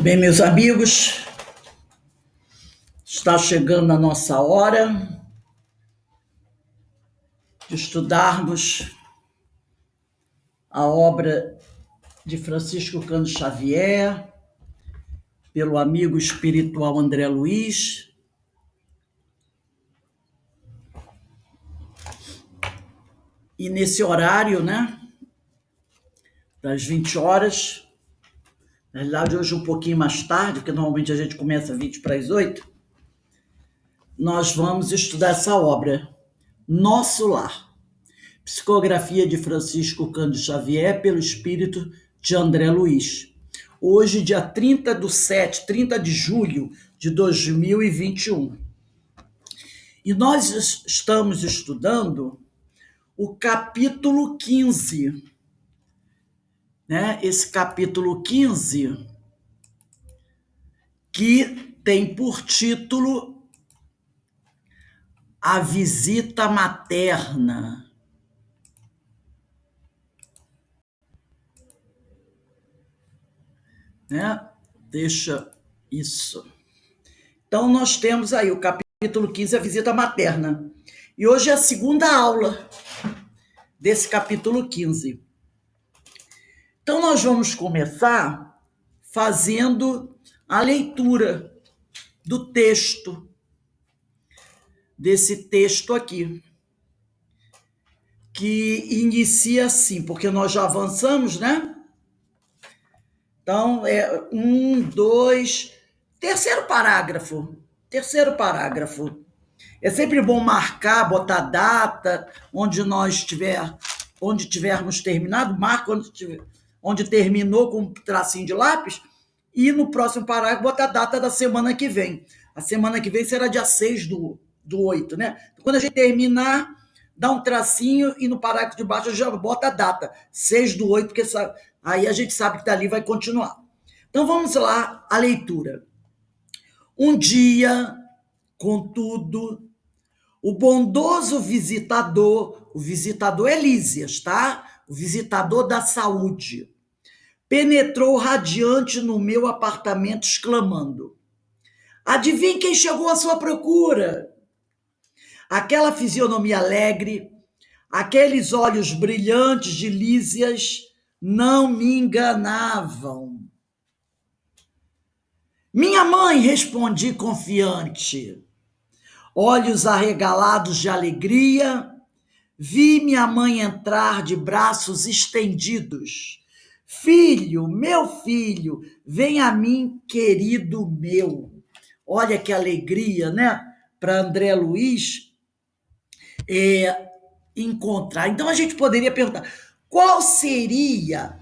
Bem, meus amigos, está chegando a nossa hora de estudarmos a obra de Francisco Cândido Xavier, pelo amigo espiritual André Luiz. E nesse horário, das 20 horas, na realidade hoje um pouquinho mais tarde, porque normalmente a gente começa 20 para as 8, nós vamos estudar essa obra, Nosso Lar, psicografia de Francisco Cândido Xavier pelo espírito de André Luiz. Hoje, dia 30 de julho de 2021. E nós estamos estudando o capítulo 15. Esse capítulo 15, que tem por título A Visita Materna. Deixa isso. Então, nós temos aí o capítulo 15, a visita materna. E hoje é a segunda aula desse capítulo 15. Então, nós vamos começar fazendo a leitura do texto, desse texto aqui, que inicia assim, porque nós já avançamos, Então, terceiro parágrafo. É sempre bom marcar, botar data, onde tivermos terminado, marca onde terminou com um tracinho de lápis, e no próximo parágrafo botar a data da semana que vem. A semana que vem será dia 6 do 8, Quando a gente terminar, dá um tracinho e no parágrafo de baixo já bota a data, 6 do 8, porque aí a gente sabe que dali vai continuar. Então vamos lá, a leitura. Um dia, contudo, o bondoso visitador, o visitador é Lísias, O visitador da saúde, penetrou radiante no meu apartamento, exclamando: adivinhe quem chegou à sua procura? Aquela fisionomia alegre, aqueles olhos brilhantes de Lísias não me enganavam. Minha mãe, respondi confiante. Olhos arregalados de alegria, vi minha mãe entrar de braços estendidos. Filho, meu filho, vem a mim, querido meu. Olha que alegria, para André Luiz encontrar. Então a gente poderia perguntar, qual seria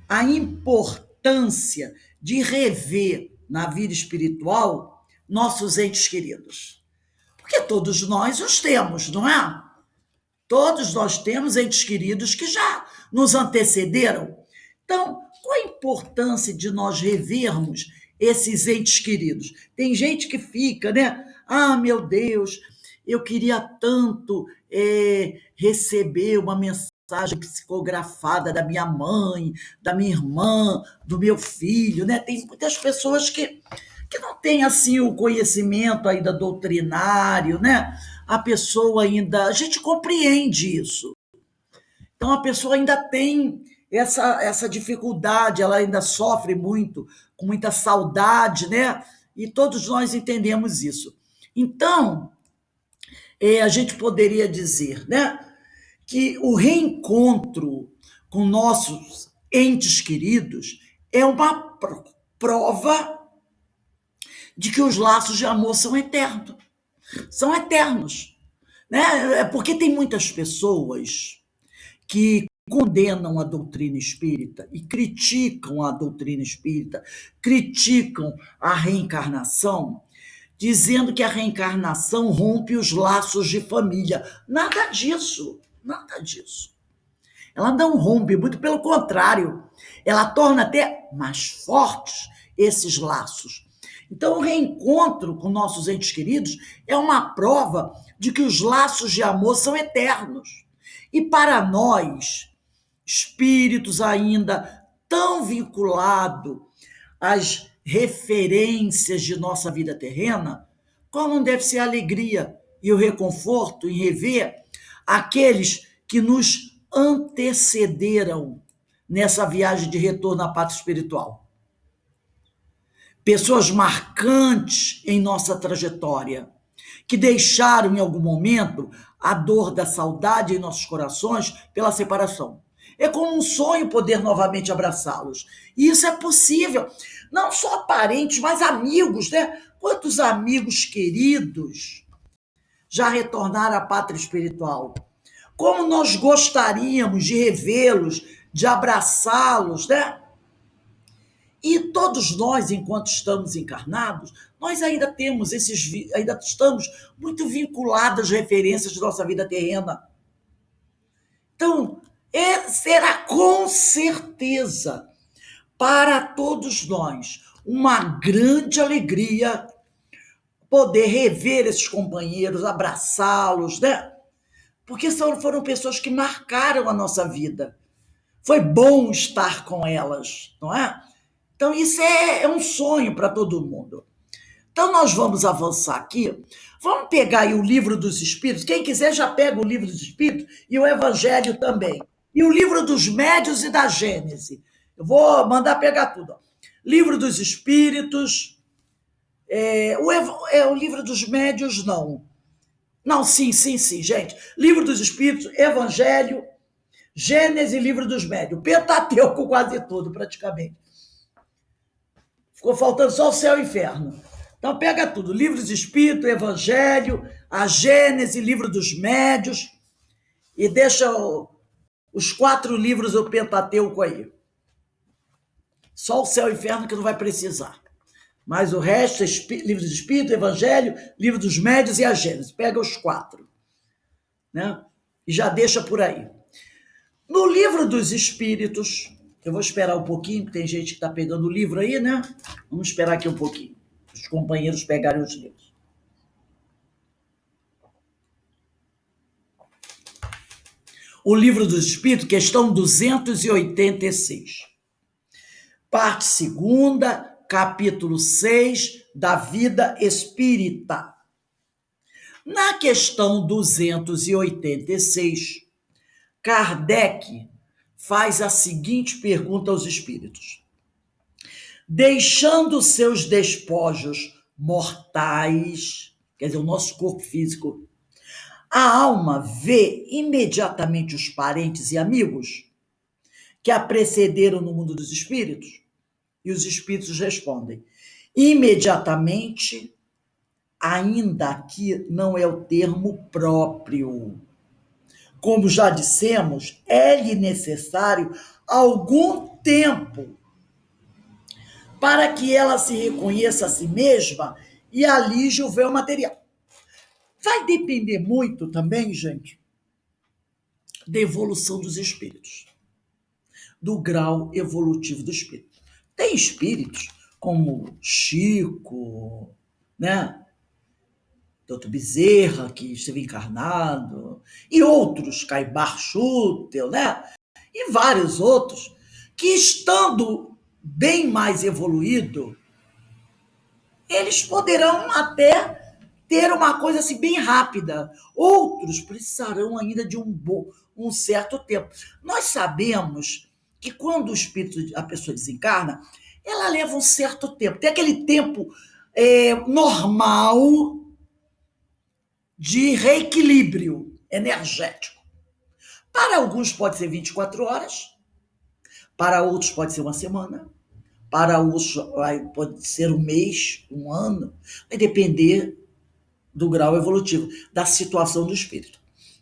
a importância de rever na vida espiritual nossos entes queridos? Porque todos nós os temos, não é? Todos nós temos entes queridos que já nos antecederam. Então, qual a importância de nós revermos esses entes queridos? Tem gente que fica, Ah, meu Deus, eu queria tanto receber uma mensagem psicografada da minha mãe, da minha irmã, do meu filho, Tem muitas pessoas que não têm, assim, o conhecimento ainda doutrinário, A pessoa ainda... A gente compreende isso. Então, a pessoa ainda tem essa dificuldade, ela ainda sofre muito, com muita saudade, E todos nós entendemos isso. Então, a gente poderia dizer, que o reencontro com nossos entes queridos é uma prova de que os laços de amor são eternos. São eternos. É porque tem muitas pessoas que condenam a doutrina espírita e criticam a doutrina espírita, criticam a reencarnação, dizendo que a reencarnação rompe os laços de família. Nada disso, nada disso. Ela não rompe, muito pelo contrário, ela torna até mais fortes esses laços. Então, o reencontro com nossos entes queridos é uma prova de que os laços de amor são eternos. E para nós, espíritos ainda tão vinculados às referências de nossa vida terrena, qual não deve ser a alegria e o reconforto em rever aqueles que nos antecederam nessa viagem de retorno à pátria espiritual? Pessoas marcantes em nossa trajetória, que deixaram em algum momento a dor da saudade em nossos corações pela separação. É como um sonho poder novamente abraçá-los. E isso é possível. Não só parentes, mas amigos, né? Quantos amigos queridos já retornaram à pátria espiritual? Como nós gostaríamos de revê-los, de abraçá-los, né? E todos nós, enquanto estamos encarnados, nós ainda temos ainda estamos muito vinculados às referências de nossa vida terrena. Então, será com certeza para todos nós uma grande alegria poder rever esses companheiros, abraçá-los, né? Porque foram pessoas que marcaram a nossa vida. Foi bom estar com elas, não é? Então, isso é um sonho para todo mundo. Então, nós vamos avançar aqui. Vamos pegar aí o Livro dos Espíritos. Quem quiser já pega o Livro dos Espíritos e o Evangelho também. E o Livro dos Médiuns e da Gênese. Eu vou mandar pegar tudo. Livro dos Espíritos. O Livro dos Médiuns, não. Não, sim, gente. Livro dos Espíritos, Evangelho, Gênese e Livro dos Médiuns. Pentateuco quase tudo, praticamente. Ficou faltando só o céu e o inferno. Então pega tudo, Livro dos Espíritos, Evangelho, a Gênese, Livro dos Médiuns, e deixa os 4 livros do Pentateuco aí. Só o céu e o inferno que não vai precisar. Mas o resto, Livro dos Espíritos, Evangelho, Livro dos Médiuns e a Gênese. Pega os 4. Né? E já deixa por aí. No Livro dos Espíritos, eu vou esperar um pouquinho, porque tem gente que está pegando o livro aí, né? Vamos esperar aqui um pouquinho. Os companheiros pegarem os livros. O Livro dos Espíritos, questão 286. Parte 2ª, capítulo 6, da vida espírita. Na questão 286, Kardec faz a seguinte pergunta aos espíritos: deixando seus despojos mortais, quer dizer, o nosso corpo físico, a alma vê imediatamente os parentes e amigos que a precederam no mundo dos espíritos? E os espíritos respondem: imediatamente, ainda aqui não é o termo próprio. Como já dissemos, é-lhe necessário algum tempo para que ela se reconheça a si mesma e alije o véu material. Vai depender muito também, gente, da evolução dos espíritos, do grau evolutivo do espírito. Tem espíritos como Chico, né? Doutor Bezerra, que esteve encarnado, e outros, Caibar Schutel, né? E vários outros, que estando bem mais evoluído, eles poderão até ter uma coisa assim bem rápida. Outros precisarão ainda de um certo tempo. Nós sabemos que quando o espírito, a pessoa desencarna, ela leva um certo tempo. Tem aquele tempo normal de reequilíbrio energético. Para alguns pode ser 24 horas, para outros pode ser uma semana, para outros pode ser um mês, um ano, vai depender do grau evolutivo, da situação do espírito.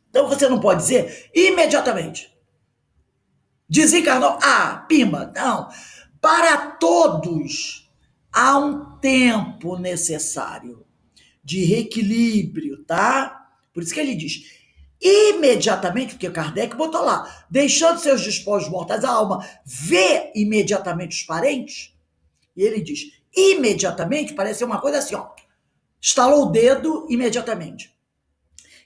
Então você não pode dizer imediatamente. Desencarnou, pimba, não. Para todos há um tempo necessário de reequilíbrio, tá? Por isso que ele diz, imediatamente, porque Kardec botou lá, deixando seus despojos mortais, a alma vê imediatamente os parentes, e ele diz, imediatamente, parece uma coisa assim, ó, estalou o dedo, imediatamente.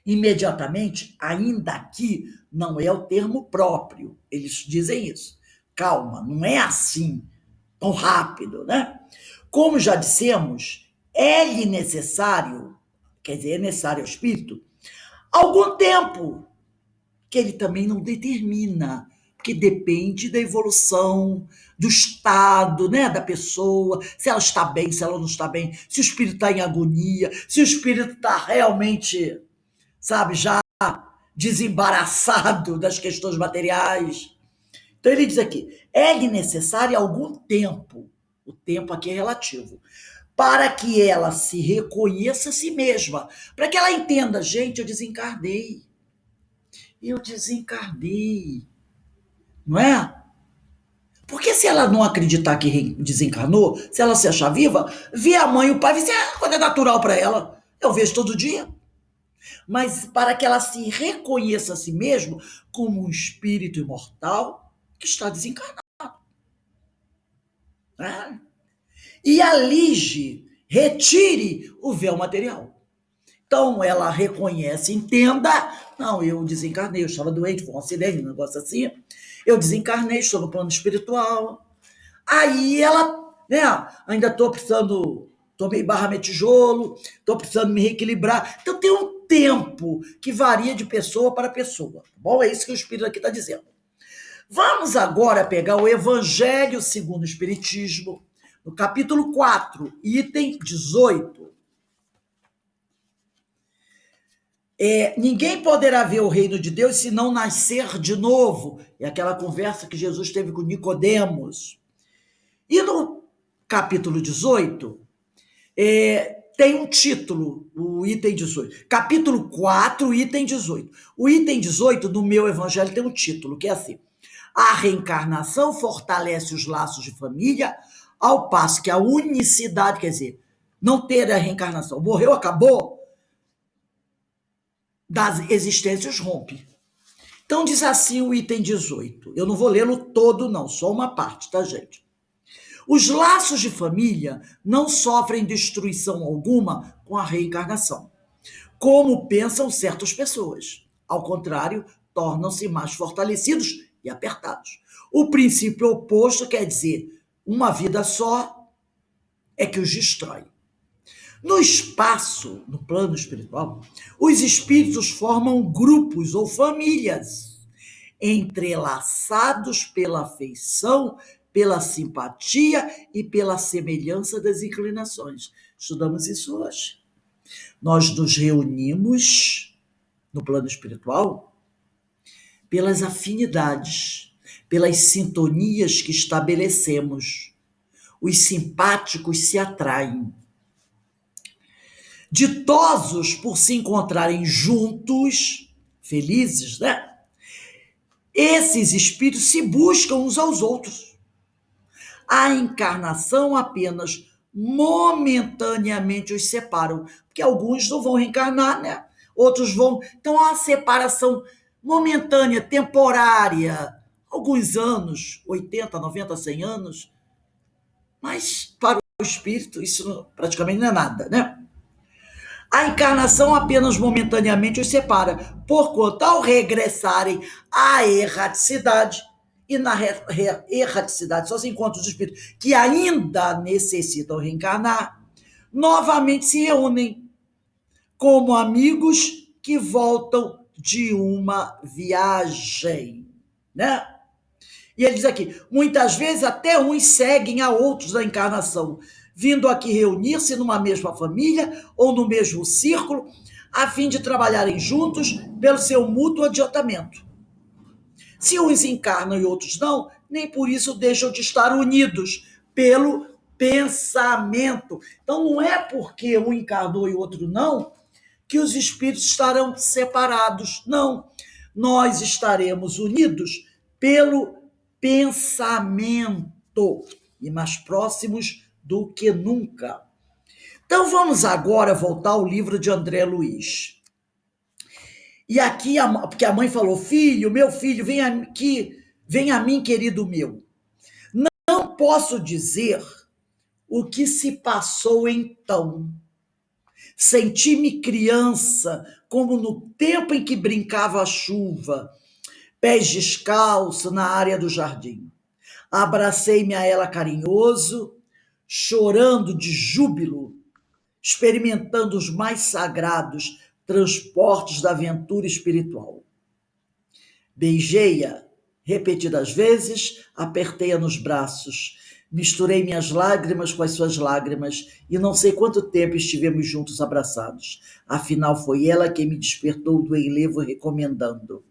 Imediatamente, ainda aqui, não é o termo próprio, eles dizem isso. Calma, não é assim, tão rápido, né? Como já dissemos, é-lhe necessário, quer dizer, é necessário ao espírito, algum tempo, que ele também não determina, porque depende da evolução, do estado, né, da pessoa, se ela está bem, se ela não está bem, se o espírito está em agonia, se o espírito está realmente, sabe, já desembaraçado das questões materiais. Então ele diz aqui, é-lhe necessário algum tempo, o tempo aqui é relativo, para que ela se reconheça a si mesma, para que ela entenda, gente, eu desencarnei, não é? Porque se ela não acreditar que desencarnou, se ela se achar viva, ver a mãe e o pai, isso é coisa natural para ela. Eu vejo todo dia. Mas para que ela se reconheça a si mesma como um espírito imortal que está desencarnado. Né? E alige, retire o véu material. Então ela reconhece, entenda, não, eu desencarnei, eu estava doente, foi um acidente, um negócio assim, eu desencarnei, estou no plano espiritual. Aí ela, né, ainda estou precisando, tomei barra tijolo, estou precisando me reequilibrar. Então tem um tempo que varia de pessoa para pessoa. Tá bom? É isso que o Espírito aqui está dizendo. Vamos agora pegar o Evangelho segundo o Espiritismo, no capítulo 4, item 18. Ninguém poderá ver o reino de Deus se não nascer de novo. É aquela conversa que Jesus teve com Nicodemos. E no capítulo 18, tem um título, o item 18. Capítulo 4, item 18. O item 18 do meu evangelho tem um título, que é assim: a reencarnação fortalece os laços de família, ao passo que a unicidade, quer dizer, não ter a reencarnação, morreu, acabou, das existências rompe. Então diz assim o item 18. Eu não vou lê-lo todo não, só uma parte, tá, gente? Os laços de família não sofrem destruição alguma com a reencarnação, como pensam certas pessoas. Ao contrário, tornam-se mais fortalecidos e apertados. O princípio oposto quer dizer uma vida só é que os destrói. No espaço, no plano espiritual, os espíritos formam grupos ou famílias, entrelaçados pela afeição, pela simpatia e pela semelhança das inclinações. Estudamos isso hoje. Nós nos reunimos no plano espiritual pelas afinidades, pelas sintonias que estabelecemos. Os simpáticos se atraem. Ditosos por se encontrarem juntos, felizes, né? Esses espíritos se buscam uns aos outros. A encarnação apenas momentaneamente os separam, porque alguns não vão reencarnar, né? Outros vão. Então há uma separação momentânea, temporária, alguns anos, 80, 90, 100 anos, mas para o espírito isso praticamente não é nada, né? A encarnação apenas momentaneamente os separa, porquanto, ao regressarem à erraticidade, e na erraticidade só se encontram os espíritos que ainda necessitam reencarnar, novamente se reúnem como amigos que voltam de uma viagem, né? E ele diz aqui, muitas vezes até uns seguem a outros da encarnação, vindo aqui reunir-se numa mesma família ou no mesmo círculo, a fim de trabalharem juntos pelo seu mútuo adiantamento. Se uns encarnam e outros não, nem por isso deixam de estar unidos pelo pensamento. Então não é porque um encarnou e o outro não, que os espíritos estarão separados. Não, nós estaremos unidos pelo pensamento e mais próximos do que nunca. Então vamos agora voltar ao livro de André Luiz. E aqui, porque a mãe falou, filho, meu filho, vem aqui, vem a mim, querido meu. Não posso dizer o que se passou então. Senti-me criança, como no tempo em que brincava a chuva, pés descalços na área do jardim. Abracei-me a ela carinhoso, chorando de júbilo, experimentando os mais sagrados transportes da aventura espiritual. Beijei-a repetidas vezes, apertei-a nos braços, misturei minhas lágrimas com as suas lágrimas e não sei quanto tempo estivemos juntos abraçados. Afinal, foi ela quem me despertou do enlevo recomendando: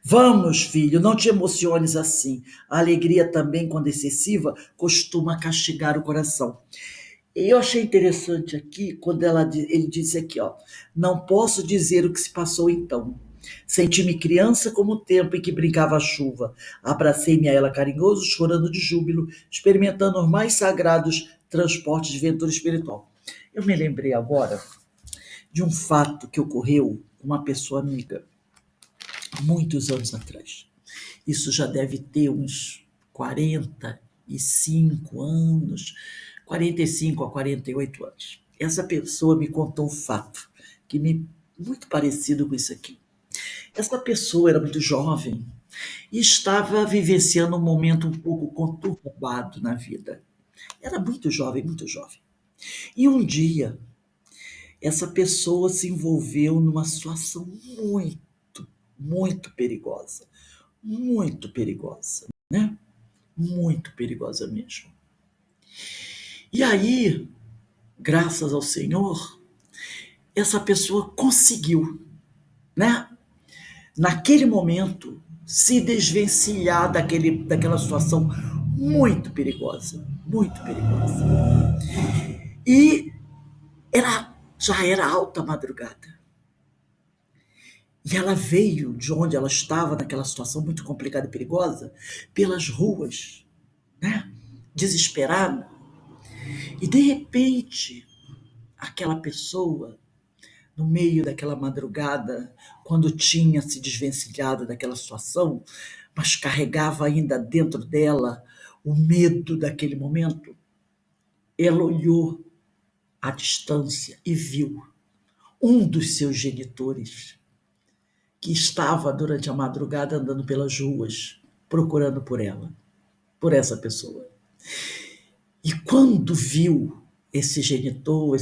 vamos, filho, não te emociones assim. A alegria também, quando excessiva, costuma castigar o coração. Eu achei interessante aqui quando ele disse aqui, ó, não posso dizer o que se passou então. Senti-me criança como o tempo em que brincava a chuva. Abracei-me a ela carinhoso, chorando de júbilo, experimentando os mais sagrados transportes de ventura espiritual. Eu me lembrei agora de um fato que ocorreu com uma pessoa amiga, muitos anos atrás. Isso já deve ter uns 45 anos, 45 a 48 anos. Essa pessoa me contou um fato que me muito parecido com isso aqui. Essa pessoa era muito jovem e estava vivenciando um momento um pouco conturbado na vida. Era muito jovem, muito jovem. E um dia, essa pessoa se envolveu numa situação muito perigosa. Muito perigosa, né? Muito perigosa mesmo. E aí, graças ao Senhor, essa pessoa conseguiu, né? Naquele momento, se desvencilhar daquela situação muito perigosa, muito perigosa. E já era alta madrugada. E ela veio de onde ela estava, naquela situação muito complicada e perigosa, pelas ruas, né? Desesperada. E de repente, aquela pessoa, no meio daquela madrugada, quando tinha se desvencilhado daquela situação, mas carregava ainda dentro dela o medo daquele momento, ela olhou à distância e viu um dos seus genitores, que estava durante a madrugada andando pelas ruas, procurando por ela, por essa pessoa. E quando viu esse genitor,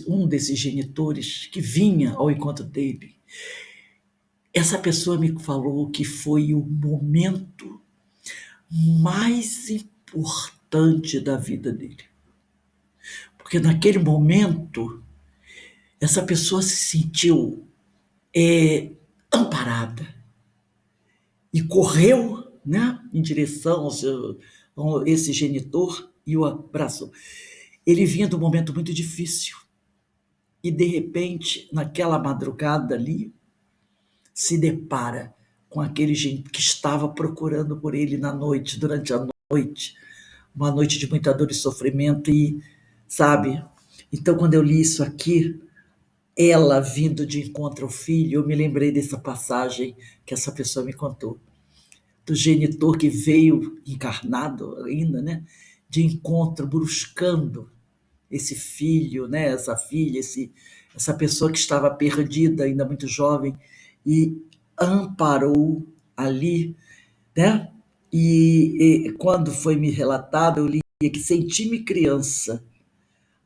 um desses genitores que vinha ao encontro dele, essa pessoa me falou que foi o momento mais importante da vida dele. Porque naquele momento, essa pessoa se sentiu amparada e correu, né, em direção a esse genitor e o abraçou. Ele vinha de um momento muito difícil e, de repente, naquela madrugada ali, se depara com aquele gente que estava procurando por ele na noite, durante a noite, uma noite de muita dor e sofrimento, e, sabe? Então, quando eu li isso aqui, ela vindo de encontro ao filho, eu me lembrei dessa passagem que essa pessoa me contou, do genitor que veio encarnado ainda, né? De encontro, buscando esse filho, né? Essa filha, essa pessoa que estava perdida, ainda muito jovem, e amparou ali, né? E quando foi me relatado, eu li que senti-me criança,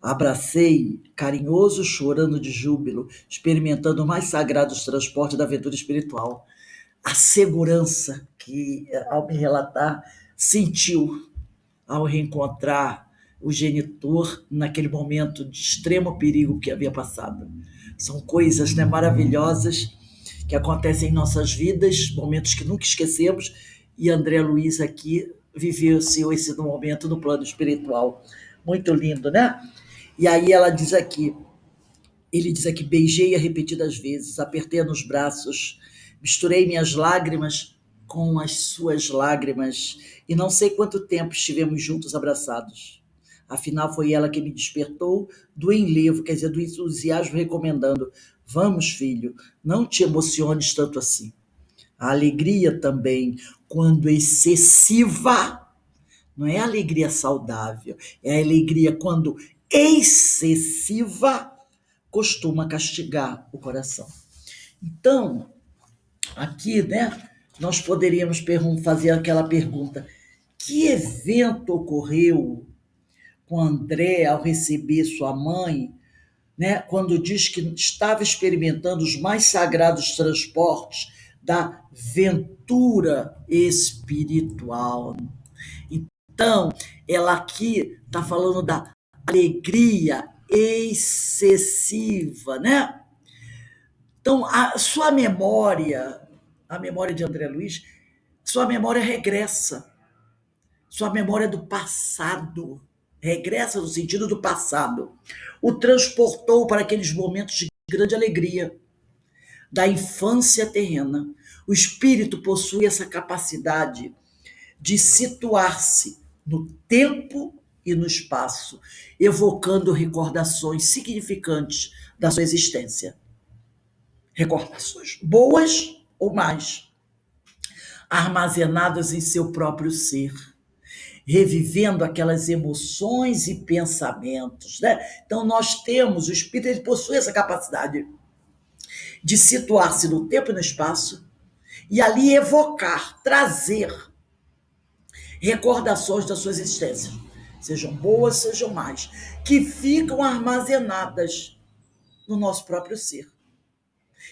abracei, carinhoso, chorando de júbilo, experimentando o mais sagrados transportes da aventura espiritual. A segurança que, ao me relatar, sentiu ao reencontrar o genitor naquele momento de extremo perigo que havia passado. São coisas, né, maravilhosas que acontecem em nossas vidas, momentos que nunca esquecemos, e André Luiz aqui viveu esse momento no plano espiritual. Muito lindo, né? E aí ele diz aqui, beijei-a repetidas vezes, apertei-a nos braços, misturei minhas lágrimas com as suas lágrimas, e não sei quanto tempo estivemos juntos abraçados. Afinal, foi ela que me despertou do enlevo, quer dizer, do entusiasmo, recomendando: vamos, filho, não te emociones tanto assim. A alegria também, quando excessiva, não é alegria saudável, é a alegria quando excessiva, costuma castigar o coração. Então, aqui, né, nós poderíamos fazer aquela pergunta: Que evento ocorreu com André ao receber sua mãe, né, quando diz que estava experimentando os mais sagrados transportes da ventura espiritual. Então, ela aqui está falando da alegria excessiva, né? Então, a memória de André Luiz, sua memória regressa, sua memória do passado, regressa no sentido do passado, o transportou para aqueles momentos de grande alegria da infância terrena. O espírito possui essa capacidade de situar-se no tempo e no espaço, evocando recordações significantes da sua existência. Recordações boas ou mais, armazenadas em seu próprio ser, revivendo aquelas emoções e pensamentos, né? Então nós temos, o espírito ele possui essa capacidade de situar-se no tempo e no espaço e ali evocar, trazer recordações das suas existências, sejam boas, sejam más, que ficam armazenadas no nosso próprio ser.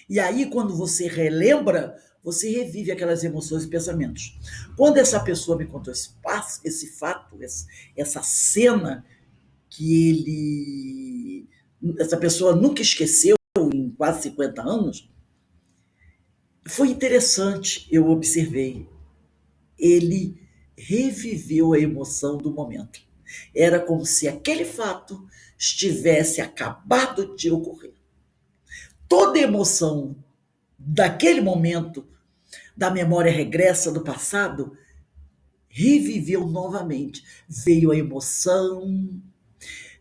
E aí, quando você relembra, você revive aquelas emoções e pensamentos. Quando essa pessoa me contou esse fato, essa cena essa pessoa nunca esqueceu em quase 50 anos, foi interessante, eu observei. Ele reviveu a emoção do momento. Era como se aquele fato estivesse acabado de ocorrer. Toda emoção daquele momento, da memória regressa do passado, reviveu novamente. Veio a emoção,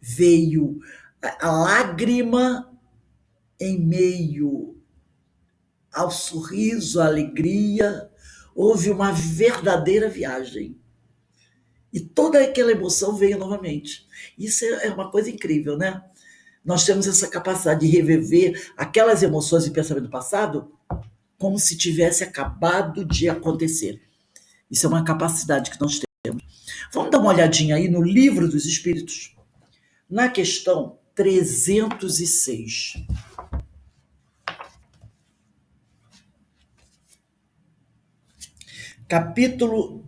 veio a lágrima em meio ao sorriso, à alegria. Houve uma verdadeira viagem. E toda aquela emoção veio novamente. Isso é uma coisa incrível, né? Nós temos essa capacidade de reviver aquelas emoções e pensamentos do passado como se tivesse acabado de acontecer. Isso é uma capacidade que nós temos. Vamos dar uma olhadinha aí no Livro dos Espíritos, na questão 306.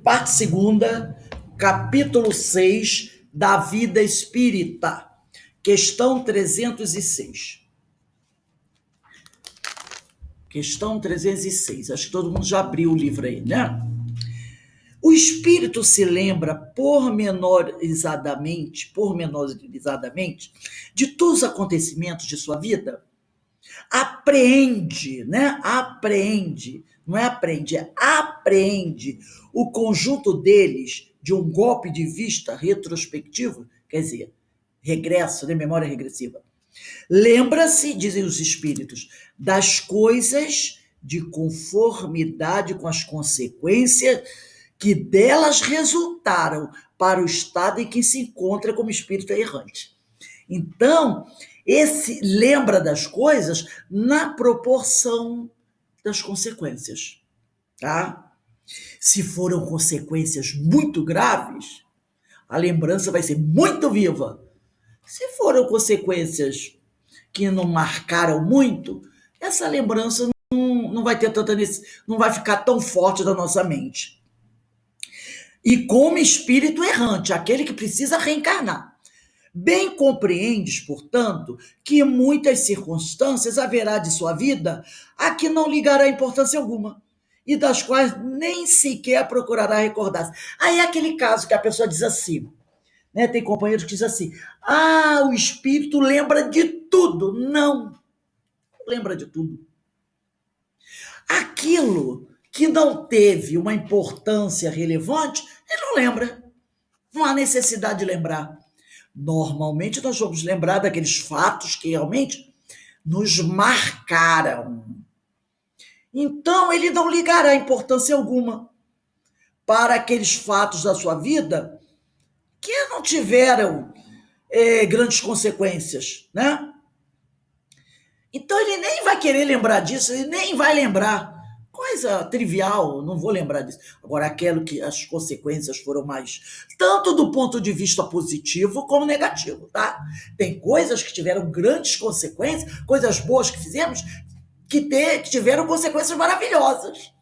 Parte segunda, capítulo 6 da vida espírita, questão 306. Questão 306. Acho que todo mundo já abriu o livro aí, né? O espírito se lembra pormenorizadamente de todos os acontecimentos de sua vida? Apreende, né? Apreende, não é aprende, é apreende o conjunto deles de um golpe de vista retrospectivo, quer dizer, regresso, né? Memória regressiva. Lembra-se, dizem os espíritos, das coisas de conformidade com as consequências que delas resultaram para o estado em que se encontra como espírito errante. Então, esse lembra das coisas na proporção das consequências, tá? Se foram consequências muito graves, a lembrança vai ser muito viva. Se foram consequências que não marcaram muito, essa lembrança não vai ter tanta, não vai ficar tão forte da nossa mente. E como espírito errante, aquele que precisa reencarnar. Bem compreendes, portanto, que muitas circunstâncias haverá de sua vida a que não ligará importância alguma e das quais nem sequer procurará recordar-se. Aí é aquele caso que a pessoa diz assim, né? Tem companheiros que dizem assim, o espírito lembra de tudo. Não lembra de tudo. Aquilo que não teve uma importância relevante, ele não lembra. Não há necessidade de lembrar. Normalmente nós vamos lembrar daqueles fatos que realmente nos marcaram. Então ele não ligará importância alguma para aqueles fatos da sua vida que não tiveram grandes consequências, né? Então ele nem vai querer lembrar disso, ele nem vai lembrar. coisa trivial, não vou lembrar disso. Agora, aquilo que as consequências foram mais, tanto do ponto de vista positivo como negativo, tá? Tem coisas que tiveram grandes consequências, coisas boas que fizemos, que tiveram consequências maravilhosas.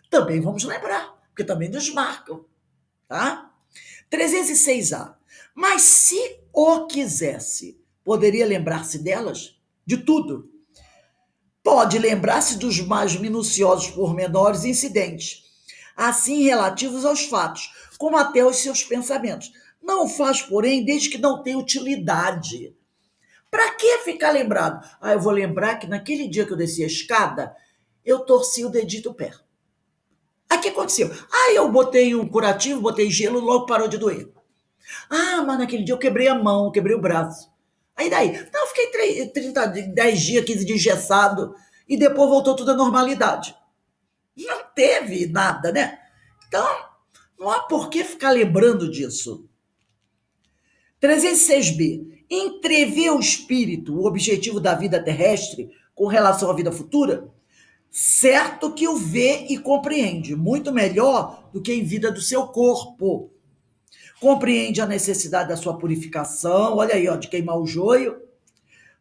Também vamos lembrar, porque também nos marcam, tá? 306A. Mas se o quisesse, poderia lembrar-se delas? De tudo. Pode lembrar-se dos mais minuciosos pormenores e incidentes, assim relativos aos fatos, como até os seus pensamentos. Não o faz, porém, desde que não tenha utilidade. Para que ficar lembrado? Eu vou lembrar que naquele dia que eu desci a escada, eu torci o dedinho do pé. O que aconteceu? Eu botei um curativo, botei gelo, logo parou de doer. Mas naquele dia eu quebrei a mão, quebrei o braço. Aí daí? Não, eu fiquei 10 dias, 15 dias engessado e depois voltou tudo à normalidade. Não teve nada, né? Então, não há por que ficar lembrando disso. 306B. Entrever o espírito, o objetivo da vida terrestre com relação à vida futura? Certo que o vê e compreende, muito melhor do que em vida do seu corpo. Compreende a necessidade da sua purificação, olha aí, de queimar o joio,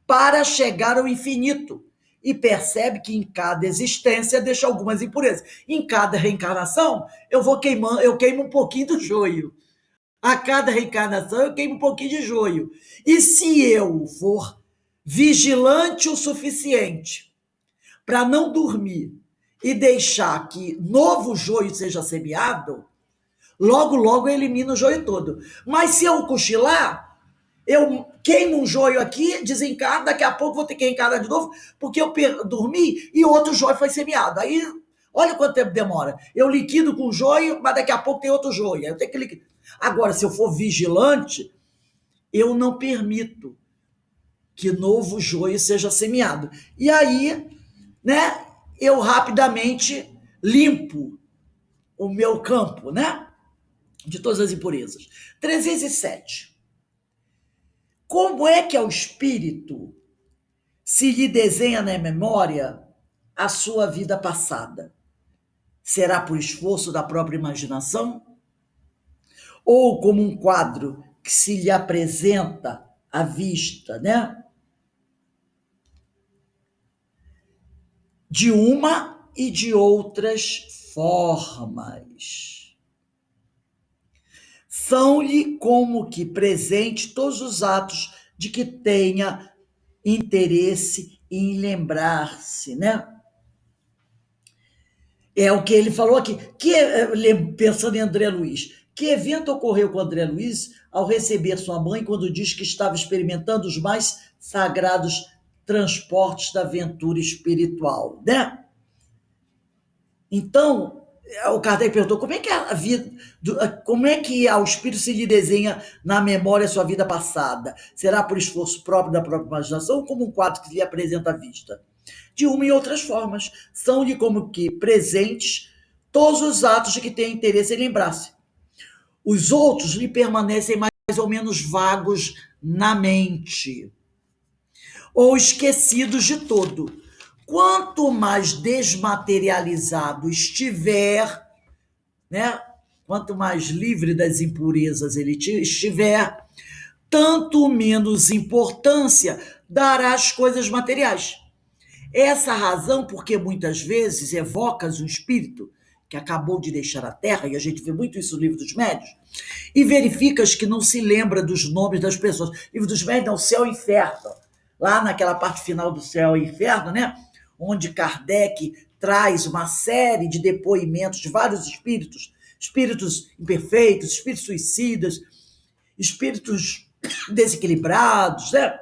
para chegar ao infinito. E percebe que em cada existência deixa algumas impurezas. Em cada reencarnação, eu queimo um pouquinho do joio. A cada reencarnação, eu queimo um pouquinho de joio. E se eu for vigilante o suficiente para não dormir e deixar que novo joio seja semeado, logo, logo eu elimino o joio todo. Mas se eu cochilar, eu queimo um joio aqui, desencarno, daqui a pouco vou ter que reencarnar de novo, porque eu dormi e outro joio foi semeado. Aí, olha quanto tempo demora. Eu liquido com o joio, mas daqui a pouco tem outro joio. Aí eu tenho que liquidar. Agora, se eu for vigilante, eu não permito que novo joio seja semeado. E aí, né, eu rapidamente limpo o meu campo, né, de todas as impurezas. 307. Como é que ao espírito se lhe desenha na memória a sua vida passada? Será por esforço da própria imaginação? Ou como um quadro que se lhe apresenta à vista, né? De uma e de outras formas. São-lhe como que presente todos os atos de que tenha interesse em lembrar-se, né? É o que ele falou aqui, pensando em André Luiz. Que evento ocorreu com André Luiz ao receber sua mãe quando diz que estava experimentando os mais sagrados transportes da aventura espiritual, né? Então, o Kardec perguntou como é que a vida, como é que ao espírito se lhe desenha na memória a sua vida passada? Será por esforço próprio da própria imaginação ou como um quadro que lhe apresenta à vista? De uma e outras formas. São-lhe como que presentes todos os atos de que tem interesse em lembrar-se. Os outros lhe permanecem mais ou menos vagos na mente, ou esquecidos de todo. Quanto mais desmaterializado estiver, né? Quanto mais livre das impurezas ele estiver, tanto menos importância dará às coisas materiais. Essa razão porque muitas vezes evocas um espírito que acabou de deixar a Terra, e a gente vê muito isso no Livro dos Médiuns, e verificas que não se lembra dos nomes das pessoas. Livro dos Médiuns é o Céu e Inferno. Lá naquela parte final do Céu e Inferno, né? Onde Kardec traz uma série de depoimentos de vários espíritos, espíritos imperfeitos, espíritos suicidas, espíritos desequilibrados, né?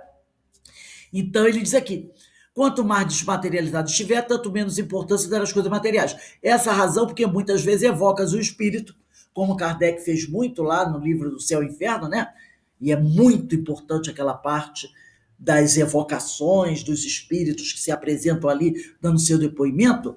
Então ele diz aqui, quanto mais desmaterializado estiver, tanto menos importância dará às coisas materiais. Essa é a razão porque muitas vezes evocas o espírito, como Kardec fez muito lá no livro do Céu e Inferno, né? E é muito importante aquela parte das evocações dos espíritos que se apresentam ali, dando seu depoimento.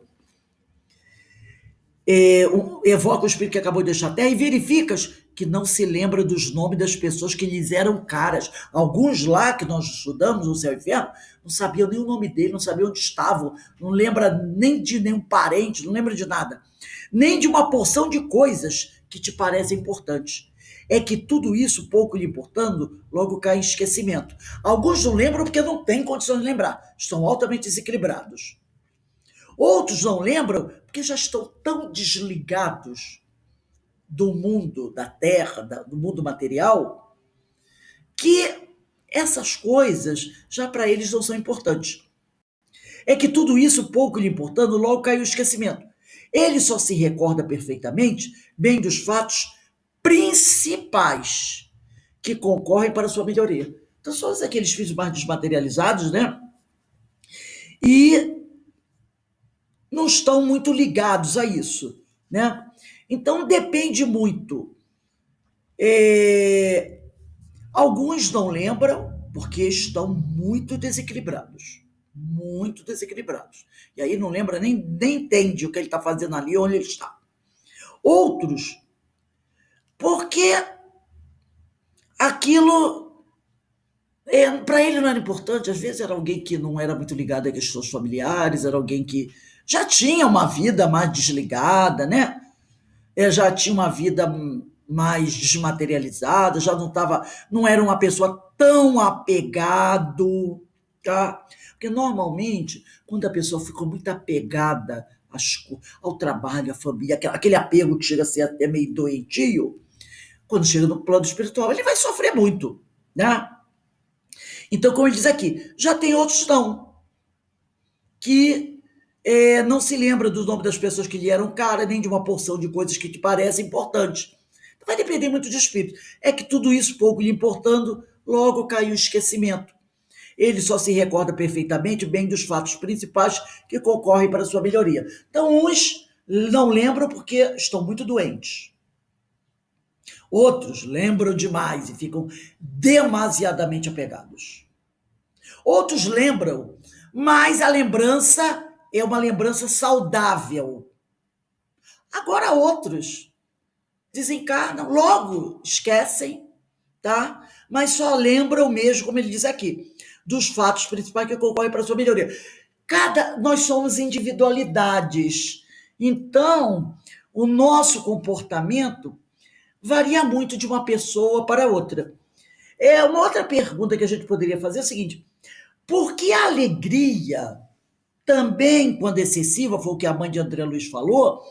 Evoca o espírito que acabou de deixar a Terra e verificas que não se lembra dos nomes das pessoas que lhes eram caras. Alguns lá que nós estudamos no Céu e Inferno não sabiam nem o nome dele, não sabiam onde estavam, não lembra nem de nenhum parente, não lembra de nada, nem de uma porção de coisas que te parecem importantes. É que tudo isso, pouco lhe importando, logo cai em esquecimento. Alguns não lembram porque não têm condições de lembrar, estão altamente desequilibrados. Outros não lembram porque já estão tão desligados do mundo da terra, do mundo material, que essas coisas já para eles não são importantes. É que tudo isso, pouco lhe importando, logo cai o esquecimento. Ele só se recorda perfeitamente bem dos fatos principais que concorrem para a sua melhoria. Então, são aqueles filhos mais desmaterializados, né? E não estão muito ligados a isso, né? Então, depende muito. Alguns não lembram porque estão muito desequilibrados. Muito desequilibrados. E aí não lembra, nem entende o que ele está fazendo ali, onde ele está. Outros, porque aquilo para ele não era importante. Às vezes era alguém que não era muito ligado a questões familiares, era alguém que já tinha uma vida mais desligada, né? Já tinha uma vida mais desmaterializada, já não era uma pessoa tão apegado, tá? Porque normalmente, quando a pessoa ficou muito apegada ao trabalho, à família, aquele apego que chega a ser até meio doentio, quando chega no plano espiritual, ele vai sofrer muito, né? Então, como ele diz aqui, já tem outros não, que não se lembra do nome das pessoas que lhe eram caras, nem de uma porção de coisas que te parecem importantes. Então, vai depender muito de espírito. É que tudo isso, pouco lhe importando, logo cai o esquecimento. Ele só se recorda perfeitamente bem dos fatos principais que concorrem para a sua melhoria. Então, uns não lembram porque estão muito doentes. Outros lembram demais e ficam demasiadamente apegados. Outros lembram, mas a lembrança é uma lembrança saudável. Agora outros desencarnam, logo esquecem, tá? Mas só lembram mesmo, como ele diz aqui, dos fatos principais que concorrem para a sua melhoria. Nós somos individualidades, então o nosso comportamento varia muito de uma pessoa para outra. Uma outra pergunta que a gente poderia fazer é o seguinte: por que a alegria, também quando excessiva, foi o que a mãe de André Luiz falou,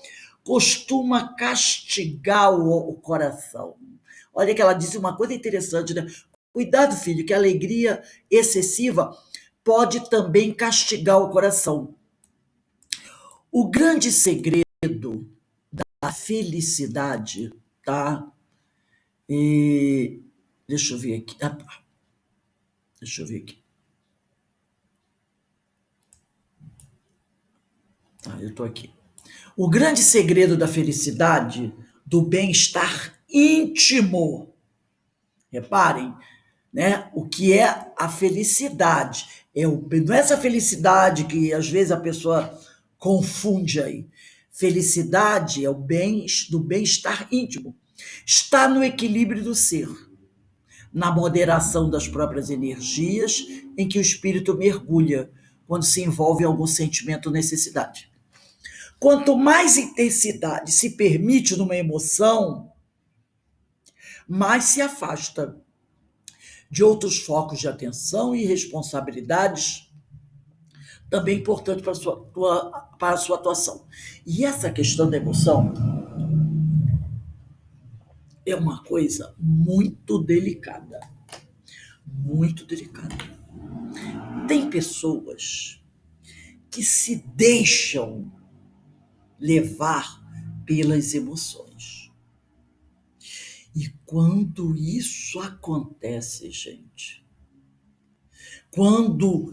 costuma castigar o coração? Olha que ela disse uma coisa interessante, né? Cuidado, filho, que a alegria excessiva pode também castigar o coração. O grande segredo da felicidade, tá? Deixa eu ver aqui. Deixa eu ver aqui. Eu estou aqui. O grande segredo da felicidade, do bem-estar íntimo, reparem, né? O que é a felicidade? Não é essa felicidade que às vezes a pessoa confunde aí. Felicidade é o do bem-estar íntimo. Está no equilíbrio do ser, na moderação das próprias energias em que o espírito mergulha quando se envolve em algum sentimento ou necessidade. Quanto mais intensidade se permite numa emoção, mais se afasta de outros focos de atenção e responsabilidades também importantes para a sua atuação. E essa questão da emoção é uma coisa muito delicada. Muito delicada. Tem pessoas que se deixam levar pelas emoções. E quando isso acontece, gente, quando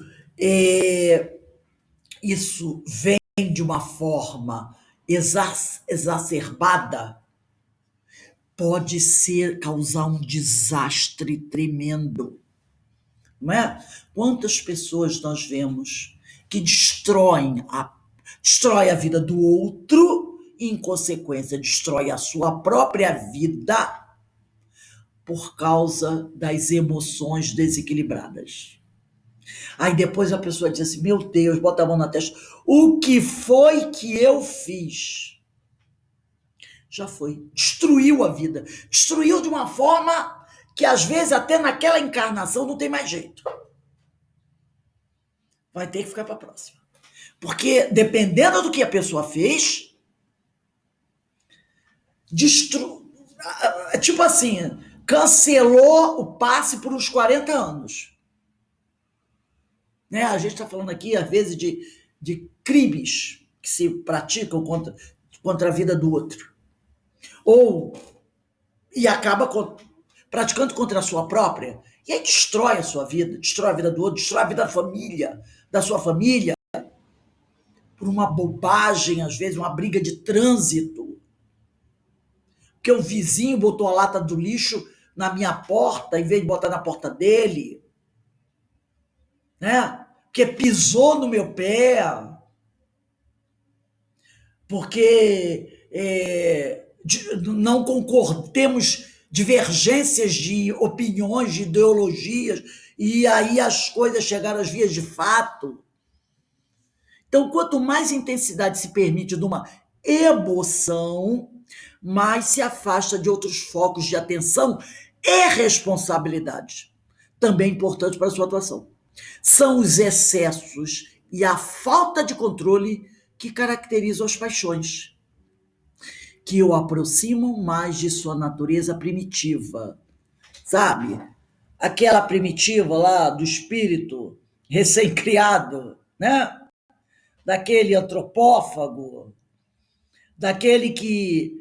isso vem de uma forma exacerbada, pode causar um desastre tremendo. Não é? Quantas pessoas nós vemos que destrói a vida do outro e, em consequência, destrói a sua própria vida por causa das emoções desequilibradas. Aí depois a pessoa diz assim, meu Deus, bota a mão na testa, o que foi que eu fiz? Já foi. Destruiu a vida. Destruiu de uma forma que às vezes até naquela encarnação não tem mais jeito. Vai ter que ficar para a próxima. Porque dependendo do que a pessoa fez, tipo assim, cancelou o passe por uns 40 anos. Né? A gente está falando aqui, às vezes, de crimes que se praticam contra a vida do outro. E acaba praticando contra a sua própria. E aí destrói a sua vida, destrói a vida do outro, destrói a vida da sua família, por uma bobagem, às vezes, uma briga de trânsito. Porque o vizinho botou a lata do lixo na minha porta, em vez de botar na porta dele. Né? Porque pisou no meu pé. Porque não temos divergências de opiniões, de ideologias, e aí as coisas chegaram às vias de fato. Então, quanto mais intensidade se permite de uma emoção, mais se afasta de outros focos de atenção e responsabilidade, também importante para a sua atuação. São os excessos e a falta de controle que caracterizam as paixões, que o aproximam mais de sua natureza primitiva, sabe? Aquela primitiva lá do espírito recém-criado, né? Daquele antropófago, daquele que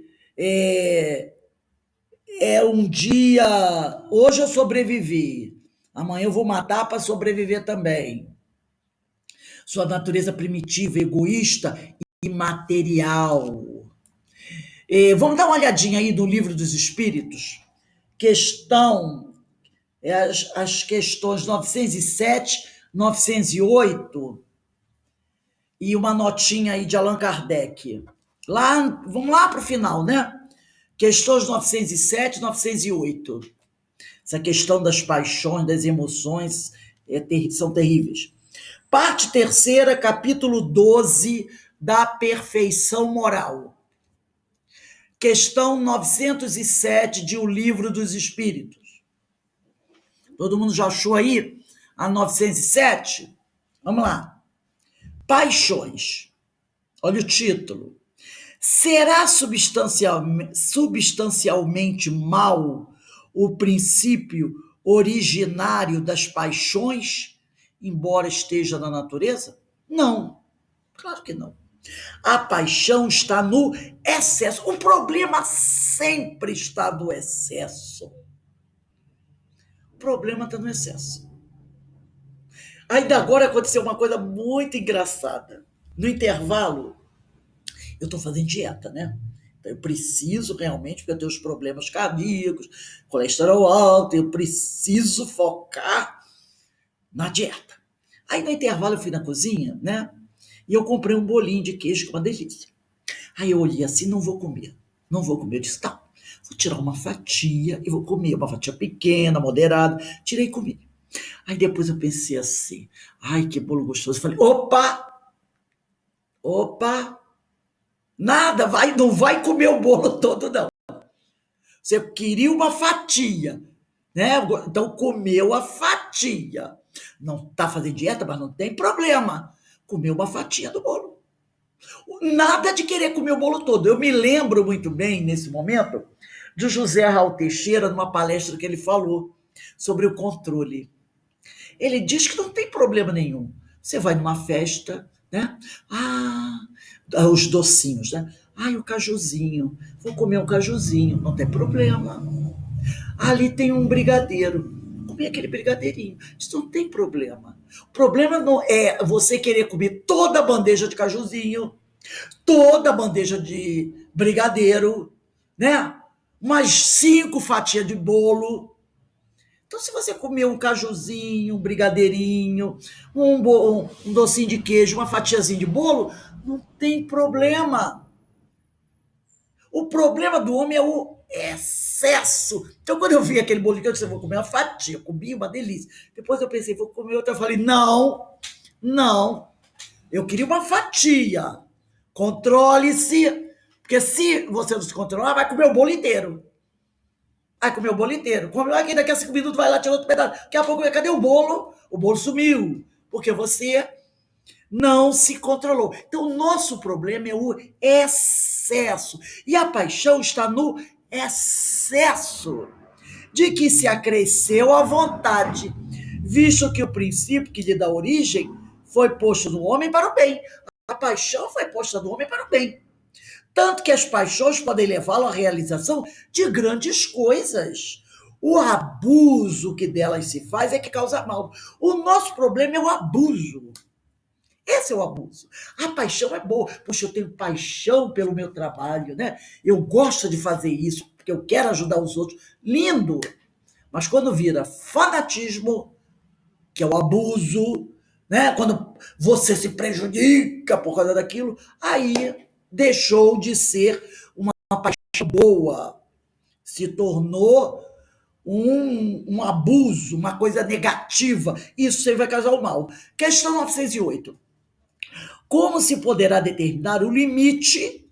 um dia, hoje eu sobrevivi, amanhã eu vou matar para sobreviver também. Sua natureza primitiva, egoísta e material. Vamos dar uma olhadinha aí no Livro dos Espíritos, as questões 907, 908, e uma notinha aí de Allan Kardec. Vamos lá para o final, né? Questões 907, 908. Essa questão das paixões, das emoções, são terríveis. Parte terceira, capítulo 12, da perfeição moral. Questão 907 de O Livro dos Espíritos. Todo mundo já achou aí a 907? Vamos lá. Paixões. Olha o título. Será substancialmente mal o princípio originário das paixões, embora esteja na natureza? Não, claro que não. A paixão está no excesso. O problema sempre está no excesso. O problema está no excesso. Ainda agora aconteceu uma coisa muito engraçada. No intervalo, eu estou fazendo dieta, né? Então, eu preciso realmente, porque eu tenho os problemas cardíacos, colesterol alto, eu preciso focar na dieta. Aí no intervalo eu fui na cozinha, né? E eu comprei um bolinho de queijo, que é uma delícia. Aí eu olhei assim, não vou comer. Eu disse, tá, vou tirar uma fatia e vou comer. Uma fatia pequena, moderada. Tirei e comi. Aí depois eu pensei assim, ai, que bolo gostoso. Eu falei, opa, nada, não vai comer o bolo todo, não. Você queria uma fatia, né? Então comeu a fatia. Não está fazendo dieta, mas não tem problema. Comeu uma fatia do bolo. Nada de querer comer o bolo todo. Eu me lembro muito bem, nesse momento, de José Raul Teixeira, numa palestra que ele falou sobre o controle. Ele diz que não tem problema nenhum. Você vai numa festa, né? Os docinhos, né? O cajuzinho. Vou comer um cajuzinho. Não tem problema. Ali tem um brigadeiro. Comer aquele brigadeirinho. Isso não tem problema. O problema não é você querer comer toda a bandeja de cajuzinho, toda a bandeja de brigadeiro, né? Umas 5 fatias de bolo. Então, se você comer um cajuzinho, um brigadeirinho, um docinho de queijo, uma fatiazinha de bolo, não tem problema. O problema do homem é o excesso. Então, quando eu vi aquele bolinho, eu disse, eu vou comer uma fatia, comi uma delícia. Depois eu pensei, vou comer outra. Eu falei, não, não, eu queria uma fatia. Controle-se, porque se você não se controlar, vai comer o bolo inteiro. Vai comer o bolo inteiro. Come aqui, daqui a 5 minutos vai lá tirar outro pedaço. Daqui a pouco, cadê o bolo? O bolo sumiu. Porque você não se controlou. Então, o nosso problema é o excesso. E a paixão está no excesso de que se acresceu a vontade, visto que o princípio que lhe dá origem foi posto no homem para o bem. A paixão foi posta no homem para o bem. Tanto que as paixões podem levá-lo à realização de grandes coisas. O abuso que delas se faz é que causa mal. O nosso problema é o abuso. Esse é o abuso. A paixão é boa. Puxa, eu tenho paixão pelo meu trabalho, né? Eu gosto de fazer isso, porque eu quero ajudar os outros. Lindo! Mas quando vira fanatismo, que é o abuso, né? Quando você se prejudica por causa daquilo, aí deixou de ser uma paixão boa. Se tornou um abuso, uma coisa negativa. Isso sempre vai causar o mal. Questão 908. Como se poderá determinar o limite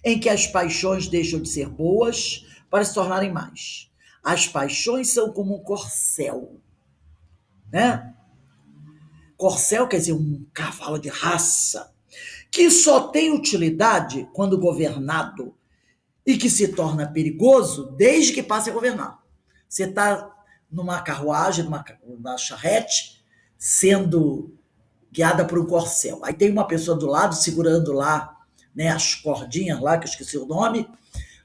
em que as paixões deixam de ser boas para se tornarem más? As paixões são como um corcel, né? Corcel quer dizer um cavalo de raça, que só tem utilidade quando governado e que se torna perigoso desde que passe a governar. Você está numa carruagem, numa charrete, sendo guiada por um corcel. Aí tem uma pessoa do lado segurando lá, né, as cordinhas lá, que eu esqueci o nome,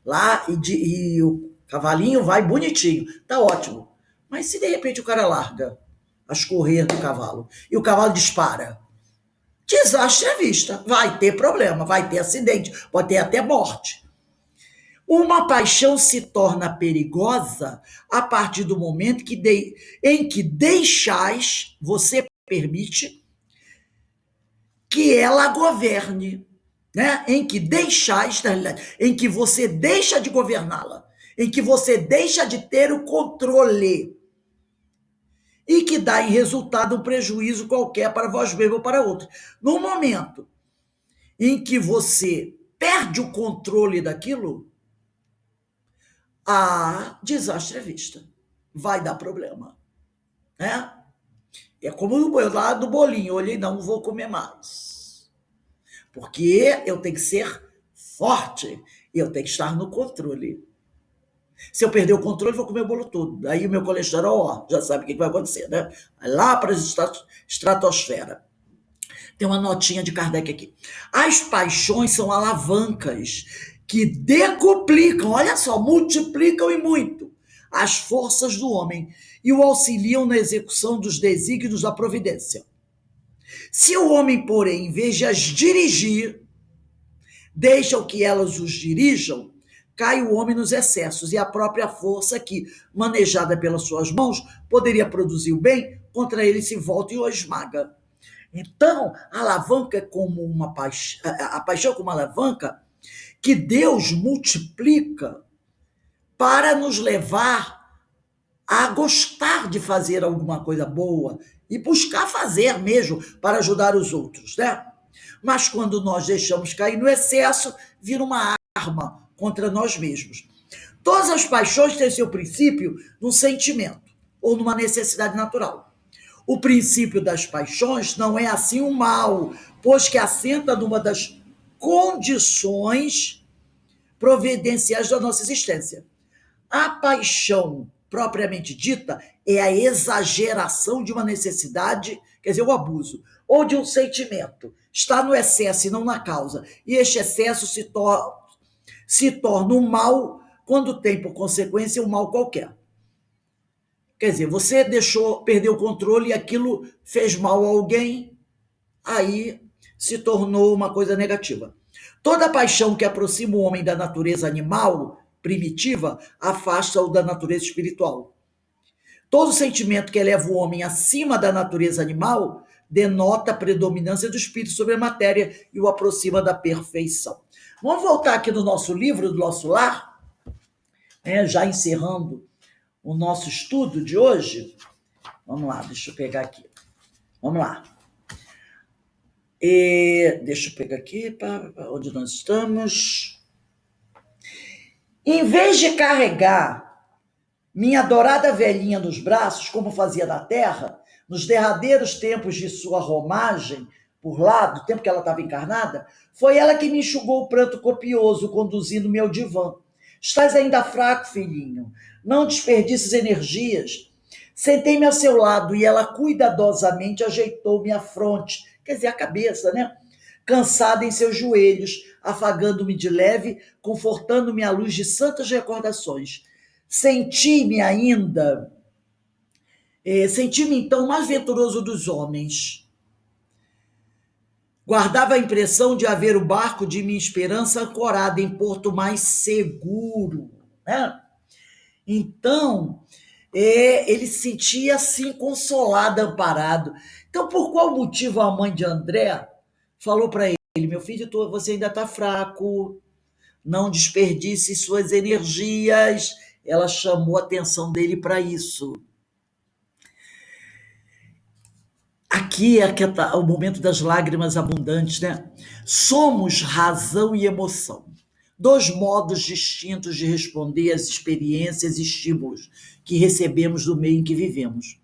lá, e o cavalinho vai bonitinho. Tá ótimo. Mas se de repente o cara larga as correias do cavalo e o cavalo dispara, desastre à vista. Vai ter problema, vai ter acidente, pode ter até morte. Uma paixão se torna perigosa a partir do momento em que deixais, você permite que ela governe, né? Em que deixais, na realidade, em que você deixa de governá-la, em que você deixa de ter o controle e que dá em resultado um prejuízo qualquer para vós mesmo ou para outro. No momento em que você perde o controle daquilo, a desastre à vista. Vai dar problema, né? É como eu lá do bolinho, eu olhei, não vou comer mais. Porque eu tenho que ser forte, eu tenho que estar no controle. Se eu perder o controle, vou comer o bolo todo. Aí o meu colesterol, ó, já sabe o que vai acontecer, né? Vai lá para a estratosfera. Tem uma notinha de Kardec aqui. As paixões são alavancas que decuplicam, olha só, multiplicam e muito as forças do homem e o auxiliam na execução dos desígnios da providência. Se o homem, porém, em vez de as dirigir, deixa que elas os dirijam, cai o homem nos excessos e a própria força que, manejada pelas suas mãos, poderia produzir o bem, contra ele se volta e o esmaga. Então, a alavanca é como uma paixão, a paixão como uma alavanca que Deus multiplica para nos levar a gostar de fazer alguma coisa boa e buscar fazer mesmo para ajudar os outros, né? Mas quando nós deixamos cair no excesso, vira uma arma contra nós mesmos. Todas as paixões têm seu princípio num sentimento ou numa necessidade natural. O princípio das paixões não é assim um mal, pois que assenta numa das condições providenciais da nossa existência. A paixão, propriamente dita, é a exageração de uma necessidade, quer dizer, o abuso, ou de um sentimento. Está no excesso e não na causa. E este excesso se torna um mal quando tem, por consequência, um mal qualquer. Quer dizer, você perdeu o controle e aquilo fez mal a alguém, aí se tornou uma coisa negativa. Toda paixão que aproxima o homem da natureza animal primitiva afasta-o da natureza espiritual. Todo sentimento que eleva o homem acima da natureza animal denota a predominância do espírito sobre a matéria e o aproxima da perfeição. Vamos voltar aqui no nosso livro, do nosso lar, né? Já encerrando o nosso estudo de hoje. Vamos lá, deixa eu pegar aqui. Vamos lá. Deixa eu pegar aqui para onde nós estamos. Em vez de carregar minha adorada velhinha nos braços, como fazia na terra, nos derradeiros tempos de sua romagem por lá, do tempo que ela estava encarnada, foi ela que me enxugou o pranto copioso, conduzindo-me ao divã. Estás ainda fraco, filhinho. Não desperdices energias. Sentei-me ao seu lado e ela cuidadosamente ajeitou-me a fronte, quer dizer, a cabeça, né? Cansada em seus joelhos, afagando-me de leve, confortando-me à luz de santas recordações. Senti-me então mais venturoso dos homens. Guardava a impressão de haver o barco de minha esperança ancorado em porto mais seguro, né? Então, ele se sentia assim consolado, amparado. Então, por qual motivo a mãe de André falou para ele: meu filho, você ainda está fraco, não desperdice suas energias. Ela chamou a atenção dele para isso. Aqui é o momento das lágrimas abundantes, né? Somos razão e emoção, dois modos distintos de responder às experiências e estímulos que recebemos do meio em que vivemos.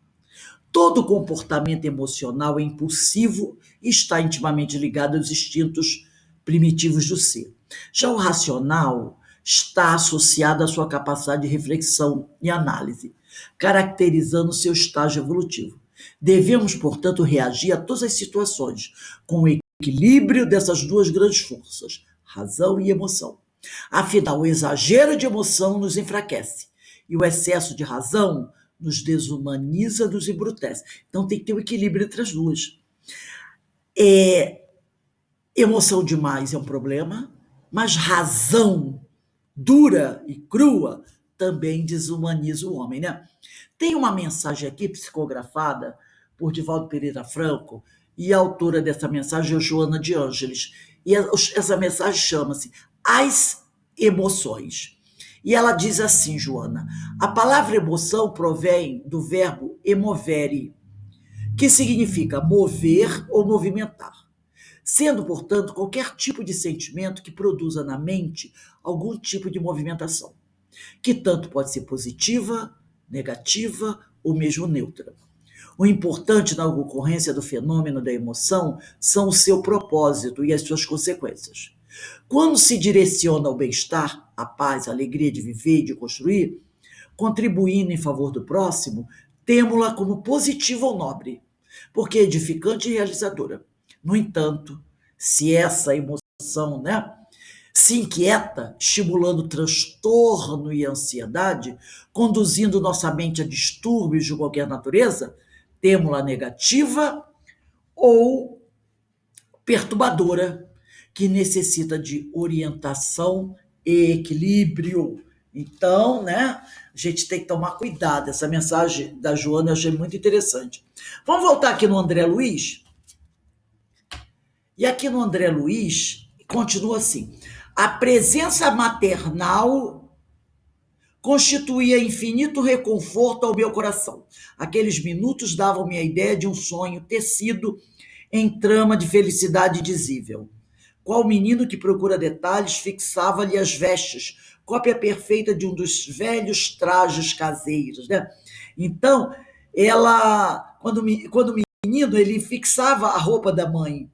Todo comportamento emocional é impulsivo e está intimamente ligado aos instintos primitivos do ser. Já o racional está associado à sua capacidade de reflexão e análise, caracterizando seu estágio evolutivo. Devemos, portanto, reagir a todas as situações com o equilíbrio dessas duas grandes forças, razão e emoção. Afinal, o exagero de emoção nos enfraquece e o excesso de razão nos desumaniza, nos embrutece. Então tem que ter um equilíbrio entre as duas. Emoção demais é um problema, mas razão dura e crua também desumaniza o homem, né? Tem uma mensagem aqui psicografada por Divaldo Pereira Franco, e a autora dessa mensagem é Joana de Ângeles. E essa mensagem chama-se As Emoções. E ela diz assim, Joana: a palavra emoção provém do verbo emovere, que significa mover ou movimentar, sendo, portanto, qualquer tipo de sentimento que produza na mente algum tipo de movimentação, que tanto pode ser positiva, negativa ou mesmo neutra. O importante na ocorrência do fenômeno da emoção são o seu propósito e as suas consequências. Quando se direciona ao bem-estar, à paz, à alegria de viver e de construir, contribuindo em favor do próximo, temo-la como positiva ou nobre, porque é edificante e realizadora. No entanto, se essa emoção, né, se inquieta, estimulando transtorno e ansiedade, conduzindo nossa mente a distúrbios de qualquer natureza, temo-la negativa ou perturbadora, que necessita de orientação e equilíbrio. Então, né, a gente tem que tomar cuidado. Essa mensagem da Joana eu achei muito interessante. Vamos voltar aqui no André Luiz. E aqui no André Luiz, continua assim: a presença maternal constituía infinito reconforto ao meu coração. Aqueles minutos davam-me a ideia de um sonho tecido em trama de felicidade dizível. Qual menino que procura detalhes fixava-lhe as vestes, cópia perfeita de um dos velhos trajes caseiros, né? Então, quando o menino, ele fixava a roupa da mãe,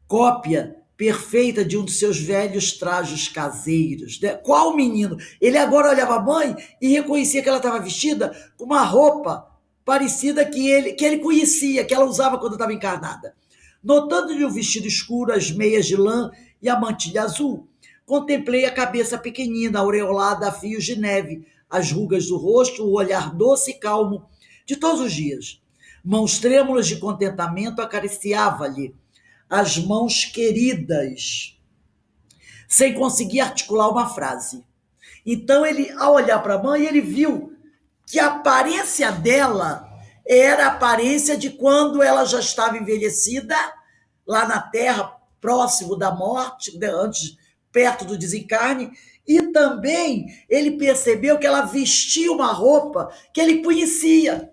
cópia perfeita de um dos seus velhos trajes caseiros, né? Qual menino? Ele agora olhava a mãe e reconhecia que ela estava vestida com uma roupa parecida que ele conhecia, que ela usava quando estava encarnada. Notando-lhe o vestido escuro, as meias de lã e a mantilha azul, contemplei a cabeça pequenina, aureolada a fios de neve, as rugas do rosto, o olhar doce e calmo de todos os dias. Mãos trêmulas de contentamento acariciava-lhe as mãos queridas, sem conseguir articular uma frase. Então, ele, ao olhar para a mãe, ele viu que a aparência dela era a aparência de quando ela já estava envelhecida, lá na Terra, próximo da morte, antes, perto do desencarne, e também ele percebeu que ela vestia uma roupa que ele conhecia,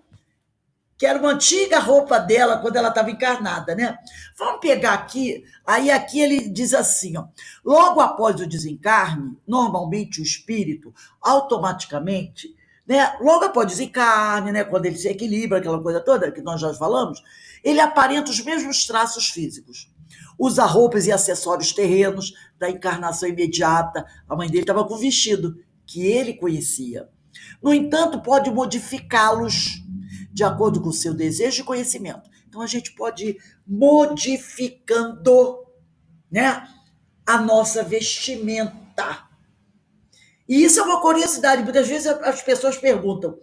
que era uma antiga roupa dela quando ela estava encarnada, né? Vamos pegar aqui, aí aqui ele diz assim, ó, logo após o desencarne, normalmente o espírito, automaticamente, né, logo após o desencarne, né, quando ele se equilibra, aquela coisa toda que nós já falamos, ele aparenta os mesmos traços físicos. Usa roupas e acessórios terrenos da encarnação imediata. A mãe dele estava com um vestido que ele conhecia. No entanto, pode modificá-los de acordo com o seu desejo e conhecimento. Então, a gente pode ir modificando, né, a nossa vestimenta. E isso é uma curiosidade. Muitas vezes as pessoas perguntam,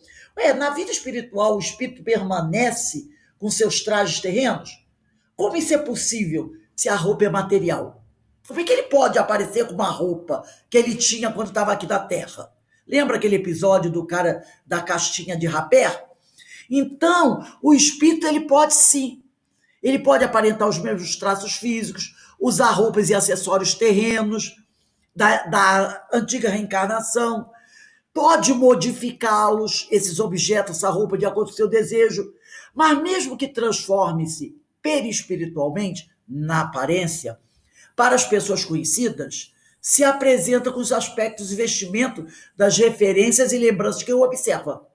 na vida espiritual o espírito permanece com seus trajes terrenos? Como isso é possível se a roupa é material? Como é que ele pode aparecer com uma roupa que ele tinha quando estava aqui na Terra? Lembra aquele episódio do cara da castinha de rapé? Então, o espírito, ele pode sim. Ele pode aparentar os mesmos traços físicos, usar roupas e acessórios terrenos da antiga reencarnação, pode modificá-los, esses objetos, essa roupa, de acordo com o seu desejo, mas mesmo que transforme-se perispiritualmente, na aparência, para as pessoas conhecidas, se apresenta com os aspectos e vestimento das referências e lembranças que o observa.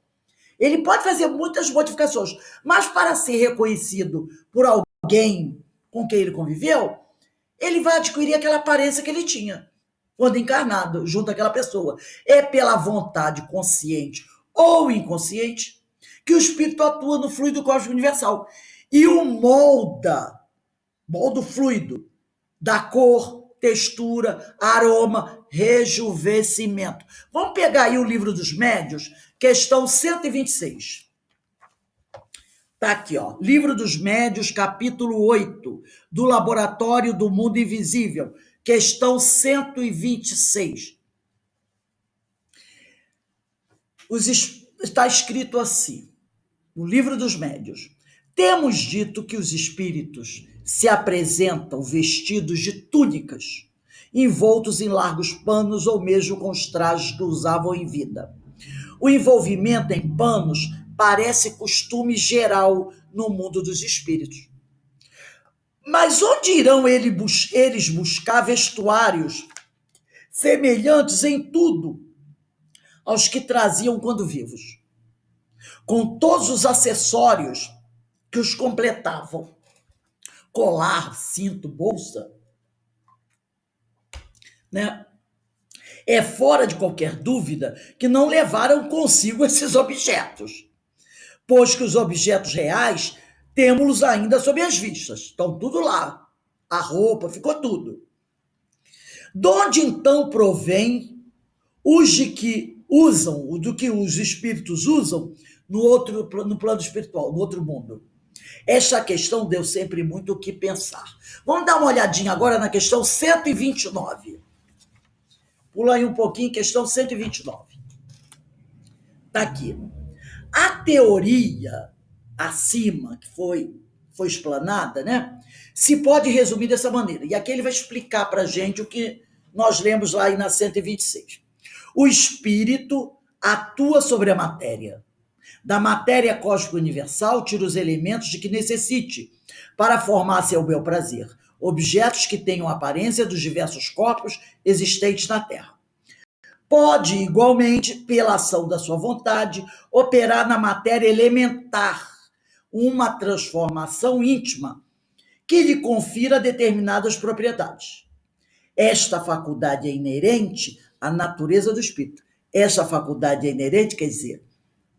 Ele pode fazer muitas modificações, mas para ser reconhecido por alguém com quem ele conviveu, ele vai adquirir aquela aparência que ele tinha quando encarnado, junto àquela pessoa. É pela vontade consciente ou inconsciente que o espírito atua no fluido cósmico universal e o molda o fluido da cor, textura, aroma, rejuvenescimento. Vamos pegar aí o Livro dos Médiuns, questão 126. Está aqui, ó. Livro dos Médiuns, capítulo 8, do Laboratório do Mundo Invisível, questão 126. Está escrito assim, no Livro dos Médiuns. Temos dito que os espíritos se apresentam vestidos de túnicas, envoltos em largos panos ou mesmo com os trajes que usavam em vida. O envolvimento em panos parece costume geral no mundo dos espíritos. Mas onde irão eles buscar vestuários semelhantes em tudo aos que traziam quando vivos, com todos os acessórios que os completavam? Colar, cinto, bolsa, né? É fora de qualquer dúvida que não levaram consigo esses objetos, pois que os objetos reais temos-los ainda sob as vistas. Estão tudo lá. A roupa, ficou tudo. De onde então provém os de que usam, do que os espíritos usam no plano espiritual, no outro mundo? Esta questão deu sempre muito o que pensar. Vamos dar uma olhadinha agora na questão 129. Pula aí um pouquinho, questão 129. Está aqui. A teoria acima, que foi explanada, né, se pode resumir dessa maneira. E aqui ele vai explicar para a gente o que nós lemos lá na 126. O espírito atua sobre a matéria. Da matéria cósmica universal, tira os elementos de que necessite para formar seu bel prazer, objetos que tenham aparência dos diversos corpos existentes na Terra. Pode, igualmente, pela ação da sua vontade, operar na matéria elementar uma transformação íntima que lhe confira determinadas propriedades. Esta faculdade é inerente à natureza do espírito. Esta faculdade é inerente, quer dizer,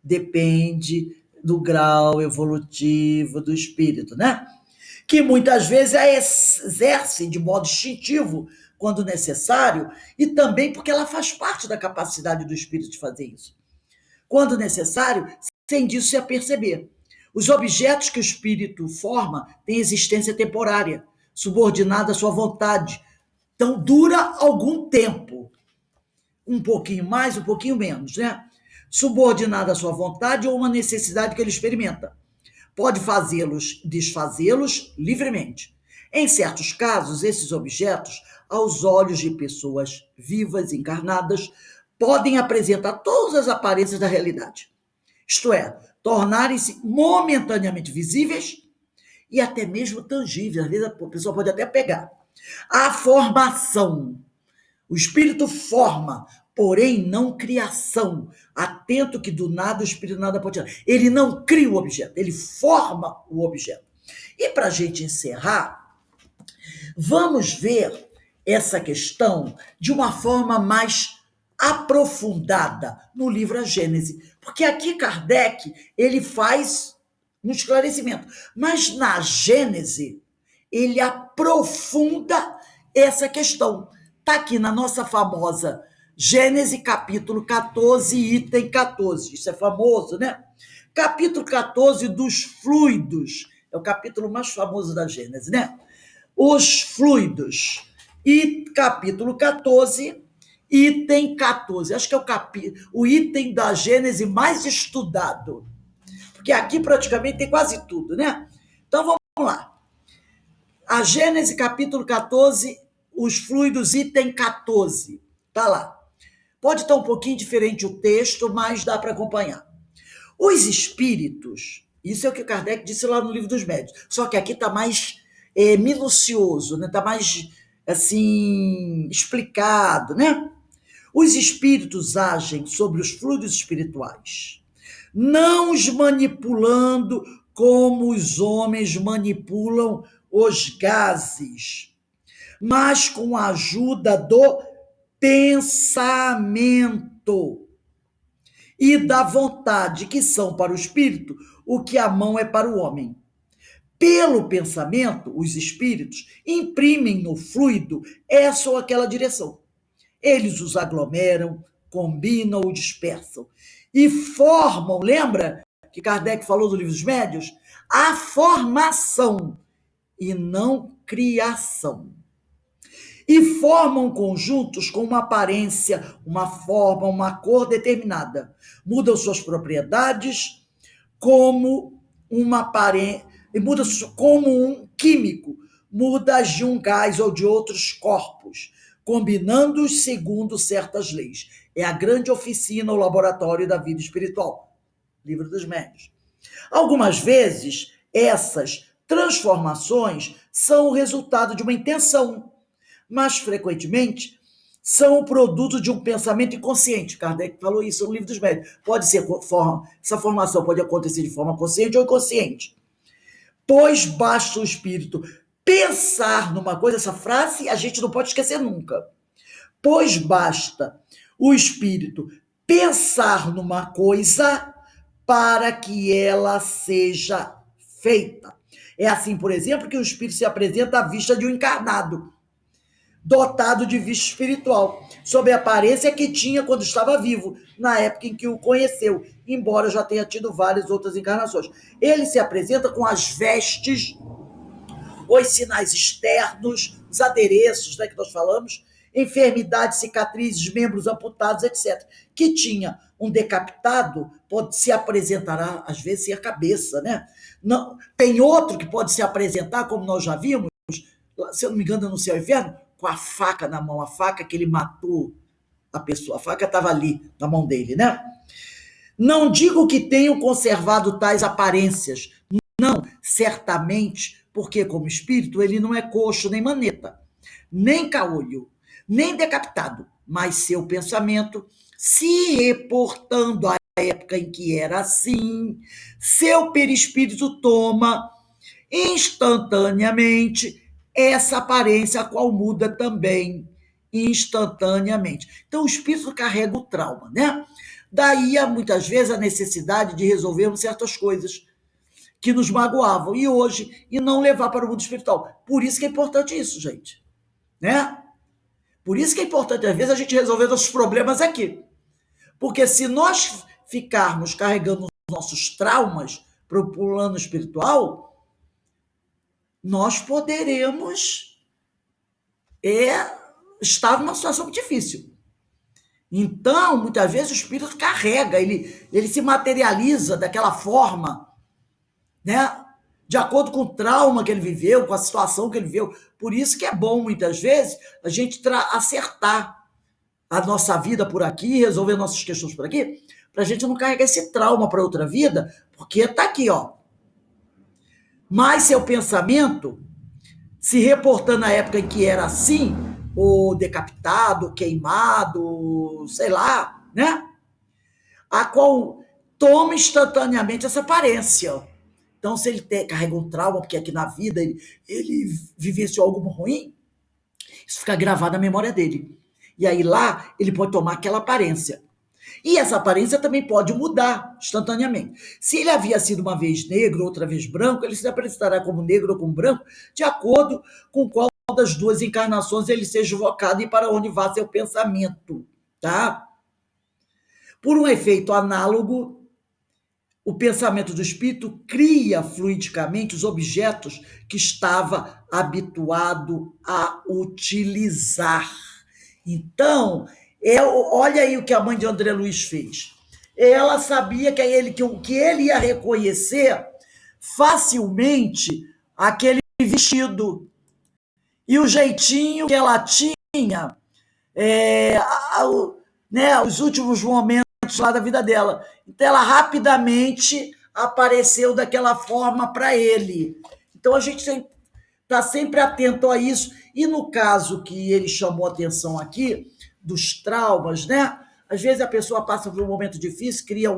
depende do grau evolutivo do espírito, né? Que muitas vezes exerce de modo instintivo quando necessário, e também porque ela faz parte da capacidade do espírito de fazer isso. Quando necessário, sem disso se aperceber. Os objetos que o espírito forma têm existência temporária, subordinada à sua vontade. Então, dura algum tempo. Um pouquinho mais, um pouquinho menos, né? Subordinada à sua vontade ou uma necessidade que ele experimenta. Pode fazê-los, desfazê-los livremente. Em certos casos, esses objetos aos olhos de pessoas vivas, encarnadas, podem apresentar todas as aparências da realidade. Isto é, tornarem-se momentaneamente visíveis e até mesmo tangíveis. Às vezes a pessoa pode até pegar. A formação. O espírito forma, porém não criação. Atento que do nada o espírito nada pode tirar. Ele não cria o objeto, ele forma o objeto. E para a gente encerrar, vamos ver essa questão de uma forma mais aprofundada no livro A Gênese. Porque aqui Kardec, ele faz um esclarecimento. Mas na Gênese, ele aprofunda essa questão. Está aqui na nossa famosa Gênese, capítulo 14, item 14. Isso é famoso, né? Capítulo 14 dos fluidos. É o capítulo mais famoso da Gênese, né? Os fluidos. E capítulo 14, item 14. Acho que é o item da Gênese mais estudado. Porque aqui praticamente tem quase tudo, né? Então vamos lá. A Gênese, capítulo 14, os fluidos, item 14. Tá lá. Pode estar um pouquinho diferente o texto, mas dá para acompanhar. Os espíritos, isso é o que Kardec disse lá no Livro dos Médiuns, só que aqui está mais minucioso, né? Está mais assim explicado, né? Os espíritos agem sobre os fluidos espirituais, não os manipulando como os homens manipulam os gases, mas com a ajuda do pensamento e da vontade, que são para o espírito o que a mão é para o homem. Pelo pensamento, os espíritos imprimem no fluido essa ou aquela direção. Eles os aglomeram, combinam ou dispersam e formam, lembra que Kardec falou do Livro dos Médiuns? A formação e não criação. E formam conjuntos com uma aparência, uma forma, uma cor determinada. Mudam suas propriedades como uma aparência, muda como um químico, muda as de um gás ou de outros corpos, combinando-os segundo certas leis. É a grande oficina, o laboratório da vida espiritual. Livro dos Médiuns. Algumas vezes, essas transformações são o resultado de uma intenção, mas frequentemente são o produto de um pensamento inconsciente. Kardec falou isso no Livro dos Médiuns. Pode ser, essa formação pode acontecer de forma consciente ou inconsciente. Pois basta o espírito pensar numa coisa, essa frase a gente não pode esquecer nunca. Pois basta o espírito pensar numa coisa para que ela seja feita. É assim, por exemplo, que o espírito se apresenta à vista de um encarnado, dotado de vista espiritual, sob a aparência que tinha quando estava vivo, na época em que o conheceu, embora já tenha tido várias outras encarnações. Ele se apresenta com as vestes, os sinais externos, os adereços, né, que nós falamos, enfermidades, cicatrizes, membros amputados, etc. Que tinha um decapitado, pode se apresentar, às vezes, sem a cabeça, né? Não, tem outro que pode se apresentar, como nós já vimos, se eu não me engano, no Céu e Inferno, com a faca na mão, a faca que ele matou a pessoa, a faca estava ali na mão dele, né? Não digo que tenham conservado tais aparências, não, certamente, porque como espírito ele não é coxo nem maneta, nem caolho, nem decapitado, mas seu pensamento, se reportando à época em que era assim, seu perispírito toma instantaneamente essa aparência, a qual muda também instantaneamente. Então, o espírito carrega o trauma, né? Daí, muitas vezes, a necessidade de resolvermos certas coisas que nos magoavam e hoje, e não levar para o mundo espiritual. Por isso que é importante isso, gente, né? Por isso que é importante, às vezes, a gente resolver nossos problemas aqui. Porque se nós ficarmos carregando os nossos traumas para o plano espiritual, nós poderemos estar numa situação muito difícil. Então, muitas vezes, o espírito carrega, ele se materializa daquela forma, né? de acordo com o trauma que ele viveu, com a situação que ele viveu. Por isso que é bom, muitas vezes, a gente acertar a nossa vida por aqui, resolver nossas questões por aqui, para a gente não carregar esse trauma para outra vida, porque está aqui, ó. Mas seu pensamento, se reportando à época em que era assim, ou decapitado, queimado, sei lá, né? A qual toma instantaneamente essa aparência. Então, se ele carrega um trauma, porque aqui na vida ele vivenciou algo ruim, isso fica gravado na memória dele. E aí lá ele pode tomar aquela aparência. E essa aparência também pode mudar instantaneamente. Se ele havia sido uma vez negro, outra vez branco, ele se apresentará como negro ou como branco, de acordo com qual das duas encarnações ele seja invocado e para onde vá seu pensamento. Tá? Por um efeito análogo, o pensamento do espírito cria fluidicamente os objetos que estava habituado a utilizar. Então, olha aí o que a mãe de André Luiz fez. Ela sabia que ele ia reconhecer facilmente aquele vestido. E o jeitinho que ela tinha, né, os últimos momentos lá da vida dela. Então, ela rapidamente apareceu daquela forma para ele. Então, a gente está sempre atento a isso. E no caso que ele chamou atenção aqui, dos traumas, né? Às vezes a pessoa passa por um momento difícil, cria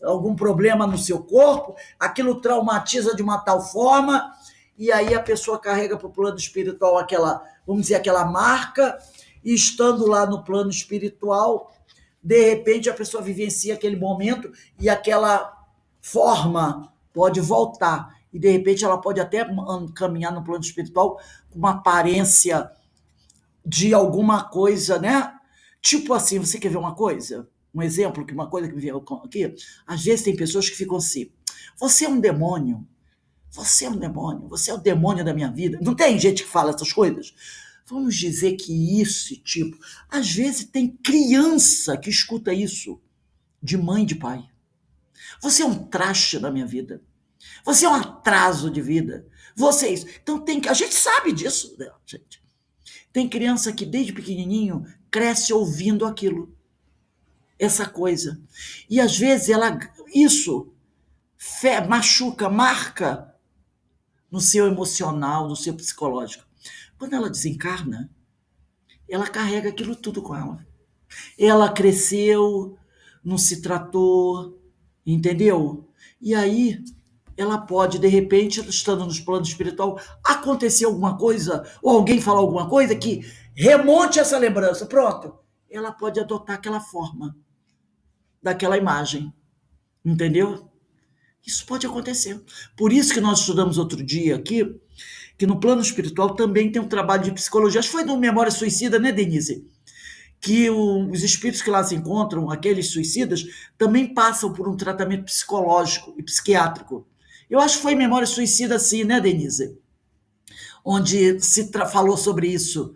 algum problema no seu corpo, aquilo traumatiza de uma tal forma, e aí a pessoa carrega para o plano espiritual aquela, vamos dizer, aquela marca, e estando lá no plano espiritual, de repente a pessoa vivencia aquele momento e aquela forma pode voltar. E de repente ela pode até caminhar no plano espiritual com uma aparência de alguma coisa, né? Tipo assim, você quer ver uma coisa? Um exemplo, uma coisa que me veio aqui? Às vezes tem pessoas que ficam assim, você é um demônio, você é um demônio, você é o demônio da minha vida. Não tem gente que fala essas coisas? Vamos dizer que esse tipo... Às vezes tem criança que escuta isso, de mãe e de pai. Você é um traste na minha vida. Você é um atraso de vida. Você é isso. Então a gente sabe disso, né, gente? Tem criança que desde pequenininho cresce ouvindo aquilo, essa coisa. E às vezes isso machuca, marca no seu emocional, no seu psicológico. Quando ela desencarna, ela carrega aquilo tudo com ela. Ela cresceu, não se tratou, entendeu? E aí ela pode, de repente, estando no plano espiritual, acontecer alguma coisa, ou alguém falar alguma coisa que remonte essa lembrança. Pronto. Ela pode adotar aquela forma, daquela imagem. Entendeu? Isso pode acontecer. Por isso que nós estudamos outro dia aqui, que no plano espiritual também tem um trabalho de psicologia. Acho que foi no Memória Suicida, né, Denise? Que os espíritos que lá se encontram, aqueles suicidas, também passam por um tratamento psicológico e psiquiátrico. Eu acho que foi Memória Suicida, sim, né, Denise? Onde se falou sobre isso,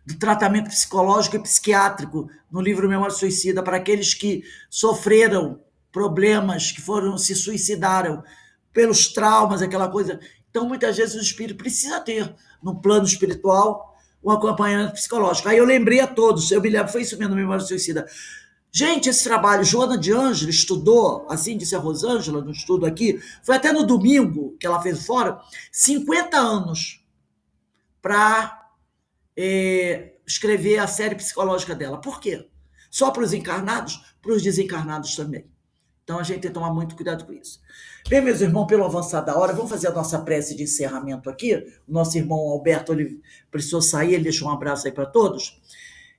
do tratamento psicológico e psiquiátrico, no livro Memória Suicida, para aqueles que sofreram problemas, que se suicidaram pelos traumas, aquela coisa. Então, muitas vezes, o espírito precisa ter, no plano espiritual, um acompanhamento psicológico. Aí eu lembrei a todos, eu me lembro, foi isso mesmo, Memória Suicida. Gente, esse trabalho, Joana de Ângelo estudou, assim disse a Rosângela, no estudo aqui, foi até no domingo que ela fez fora, 50 anos para escrever a série psicológica dela. Por quê? Só para os encarnados? Para os desencarnados também. Então a gente tem que tomar muito cuidado com isso. Bem, meus irmãos, pelo avançar da hora, vamos fazer a nossa prece de encerramento aqui. O nosso irmão Alberto, ele precisou sair, ele deixou um abraço aí para todos.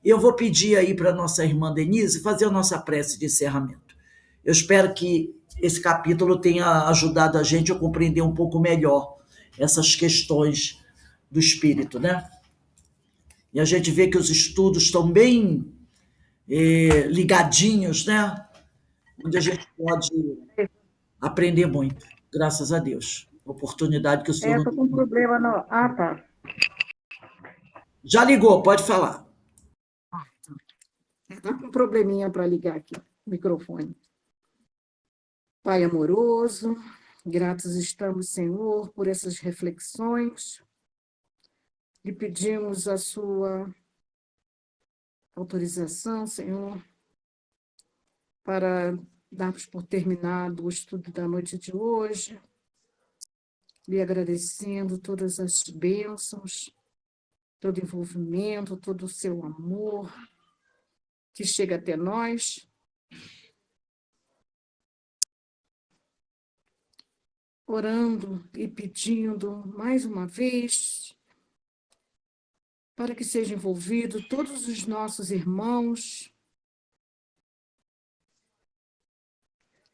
Eu vou pedir aí para a nossa irmã Denise fazer a nossa prece de encerramento. Eu espero que esse capítulo tenha ajudado a gente a compreender um pouco melhor essas questões do espírito, né? E a gente vê que os estudos estão bem ligadinhos, né? Onde a gente pode aprender muito, graças a Deus. Oportunidade que o senhor... Estou com um problema no... Ah, tá. Já ligou, pode falar. Estou com um probleminha para ligar aqui o microfone. Pai amoroso, Gratos estamos, Senhor, por essas reflexões. Lhe pedimos a sua autorização, Senhor, para darmos por terminado o estudo da noite de hoje, lhe agradecendo todas as bênçãos, todo envolvimento, todo o seu amor que chega até nós. Orando e pedindo mais uma vez para que sejam envolvidos todos os nossos irmãos,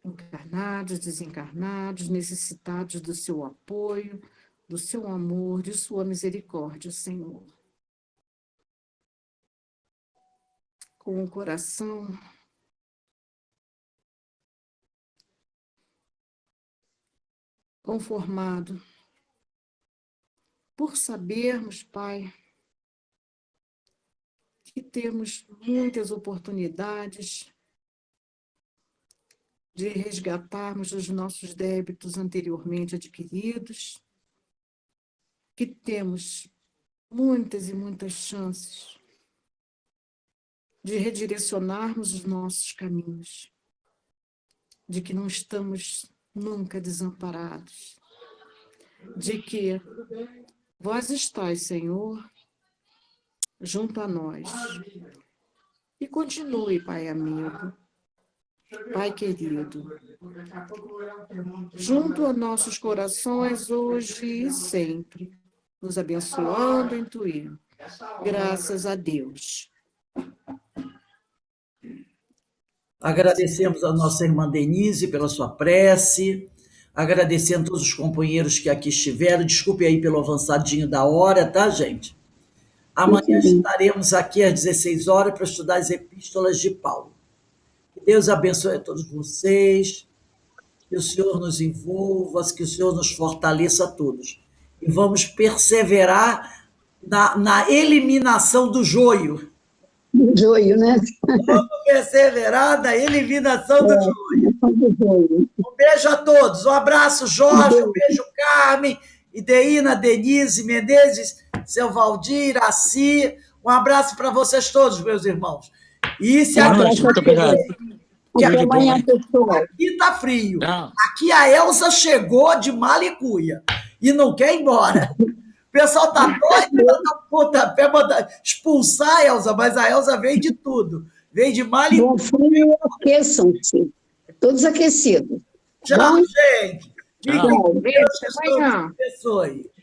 encarnados, desencarnados, necessitados do seu apoio, do seu amor, de sua misericórdia, Senhor. Com o coração conformado por sabermos, Pai, que temos muitas oportunidades de resgatarmos os nossos débitos anteriormente adquiridos, que temos muitas e muitas chances de redirecionarmos os nossos caminhos, de que não estamos nunca desamparados, de que vós estáis, Senhor, junto a nós. E continue, Pai amigo, Pai querido, junto a nossos corações hoje e sempre, nos abençoando e intuindo. Graças a Deus. Agradecemos a nossa irmã Denise pela sua prece, agradecendo a todos os companheiros que aqui estiveram. Desculpe aí pelo avançadinho da hora, tá, gente? Amanhã estaremos aqui às 16 horas para estudar as epístolas de Paulo. Que Deus abençoe a todos vocês, que o Senhor nos envolva, que o Senhor nos fortaleça a todos. E vamos perseverar na eliminação do joio. Do joio, né? Vamos perseverar na eliminação do joio. Um beijo a todos. Um abraço, Jorge. Um beijo, Carmen, Ideína, Denise, Menezes, seu Valdir, Assi. Um abraço para vocês todos, meus irmãos. E se muito obrigado. Até amanhã, pessoal. Aqui está frio. Aqui a Elza chegou de mala e cuia e não quer ir embora. O pessoal está doido para expulsar a Elza, mas a Elza veio de tudo. Veio de mala e cuia. Bom frio, aqueçam-se. Todos aquecidos. Tchau, gente. Tchau. Beijo, até amanhã. Deus abençoe.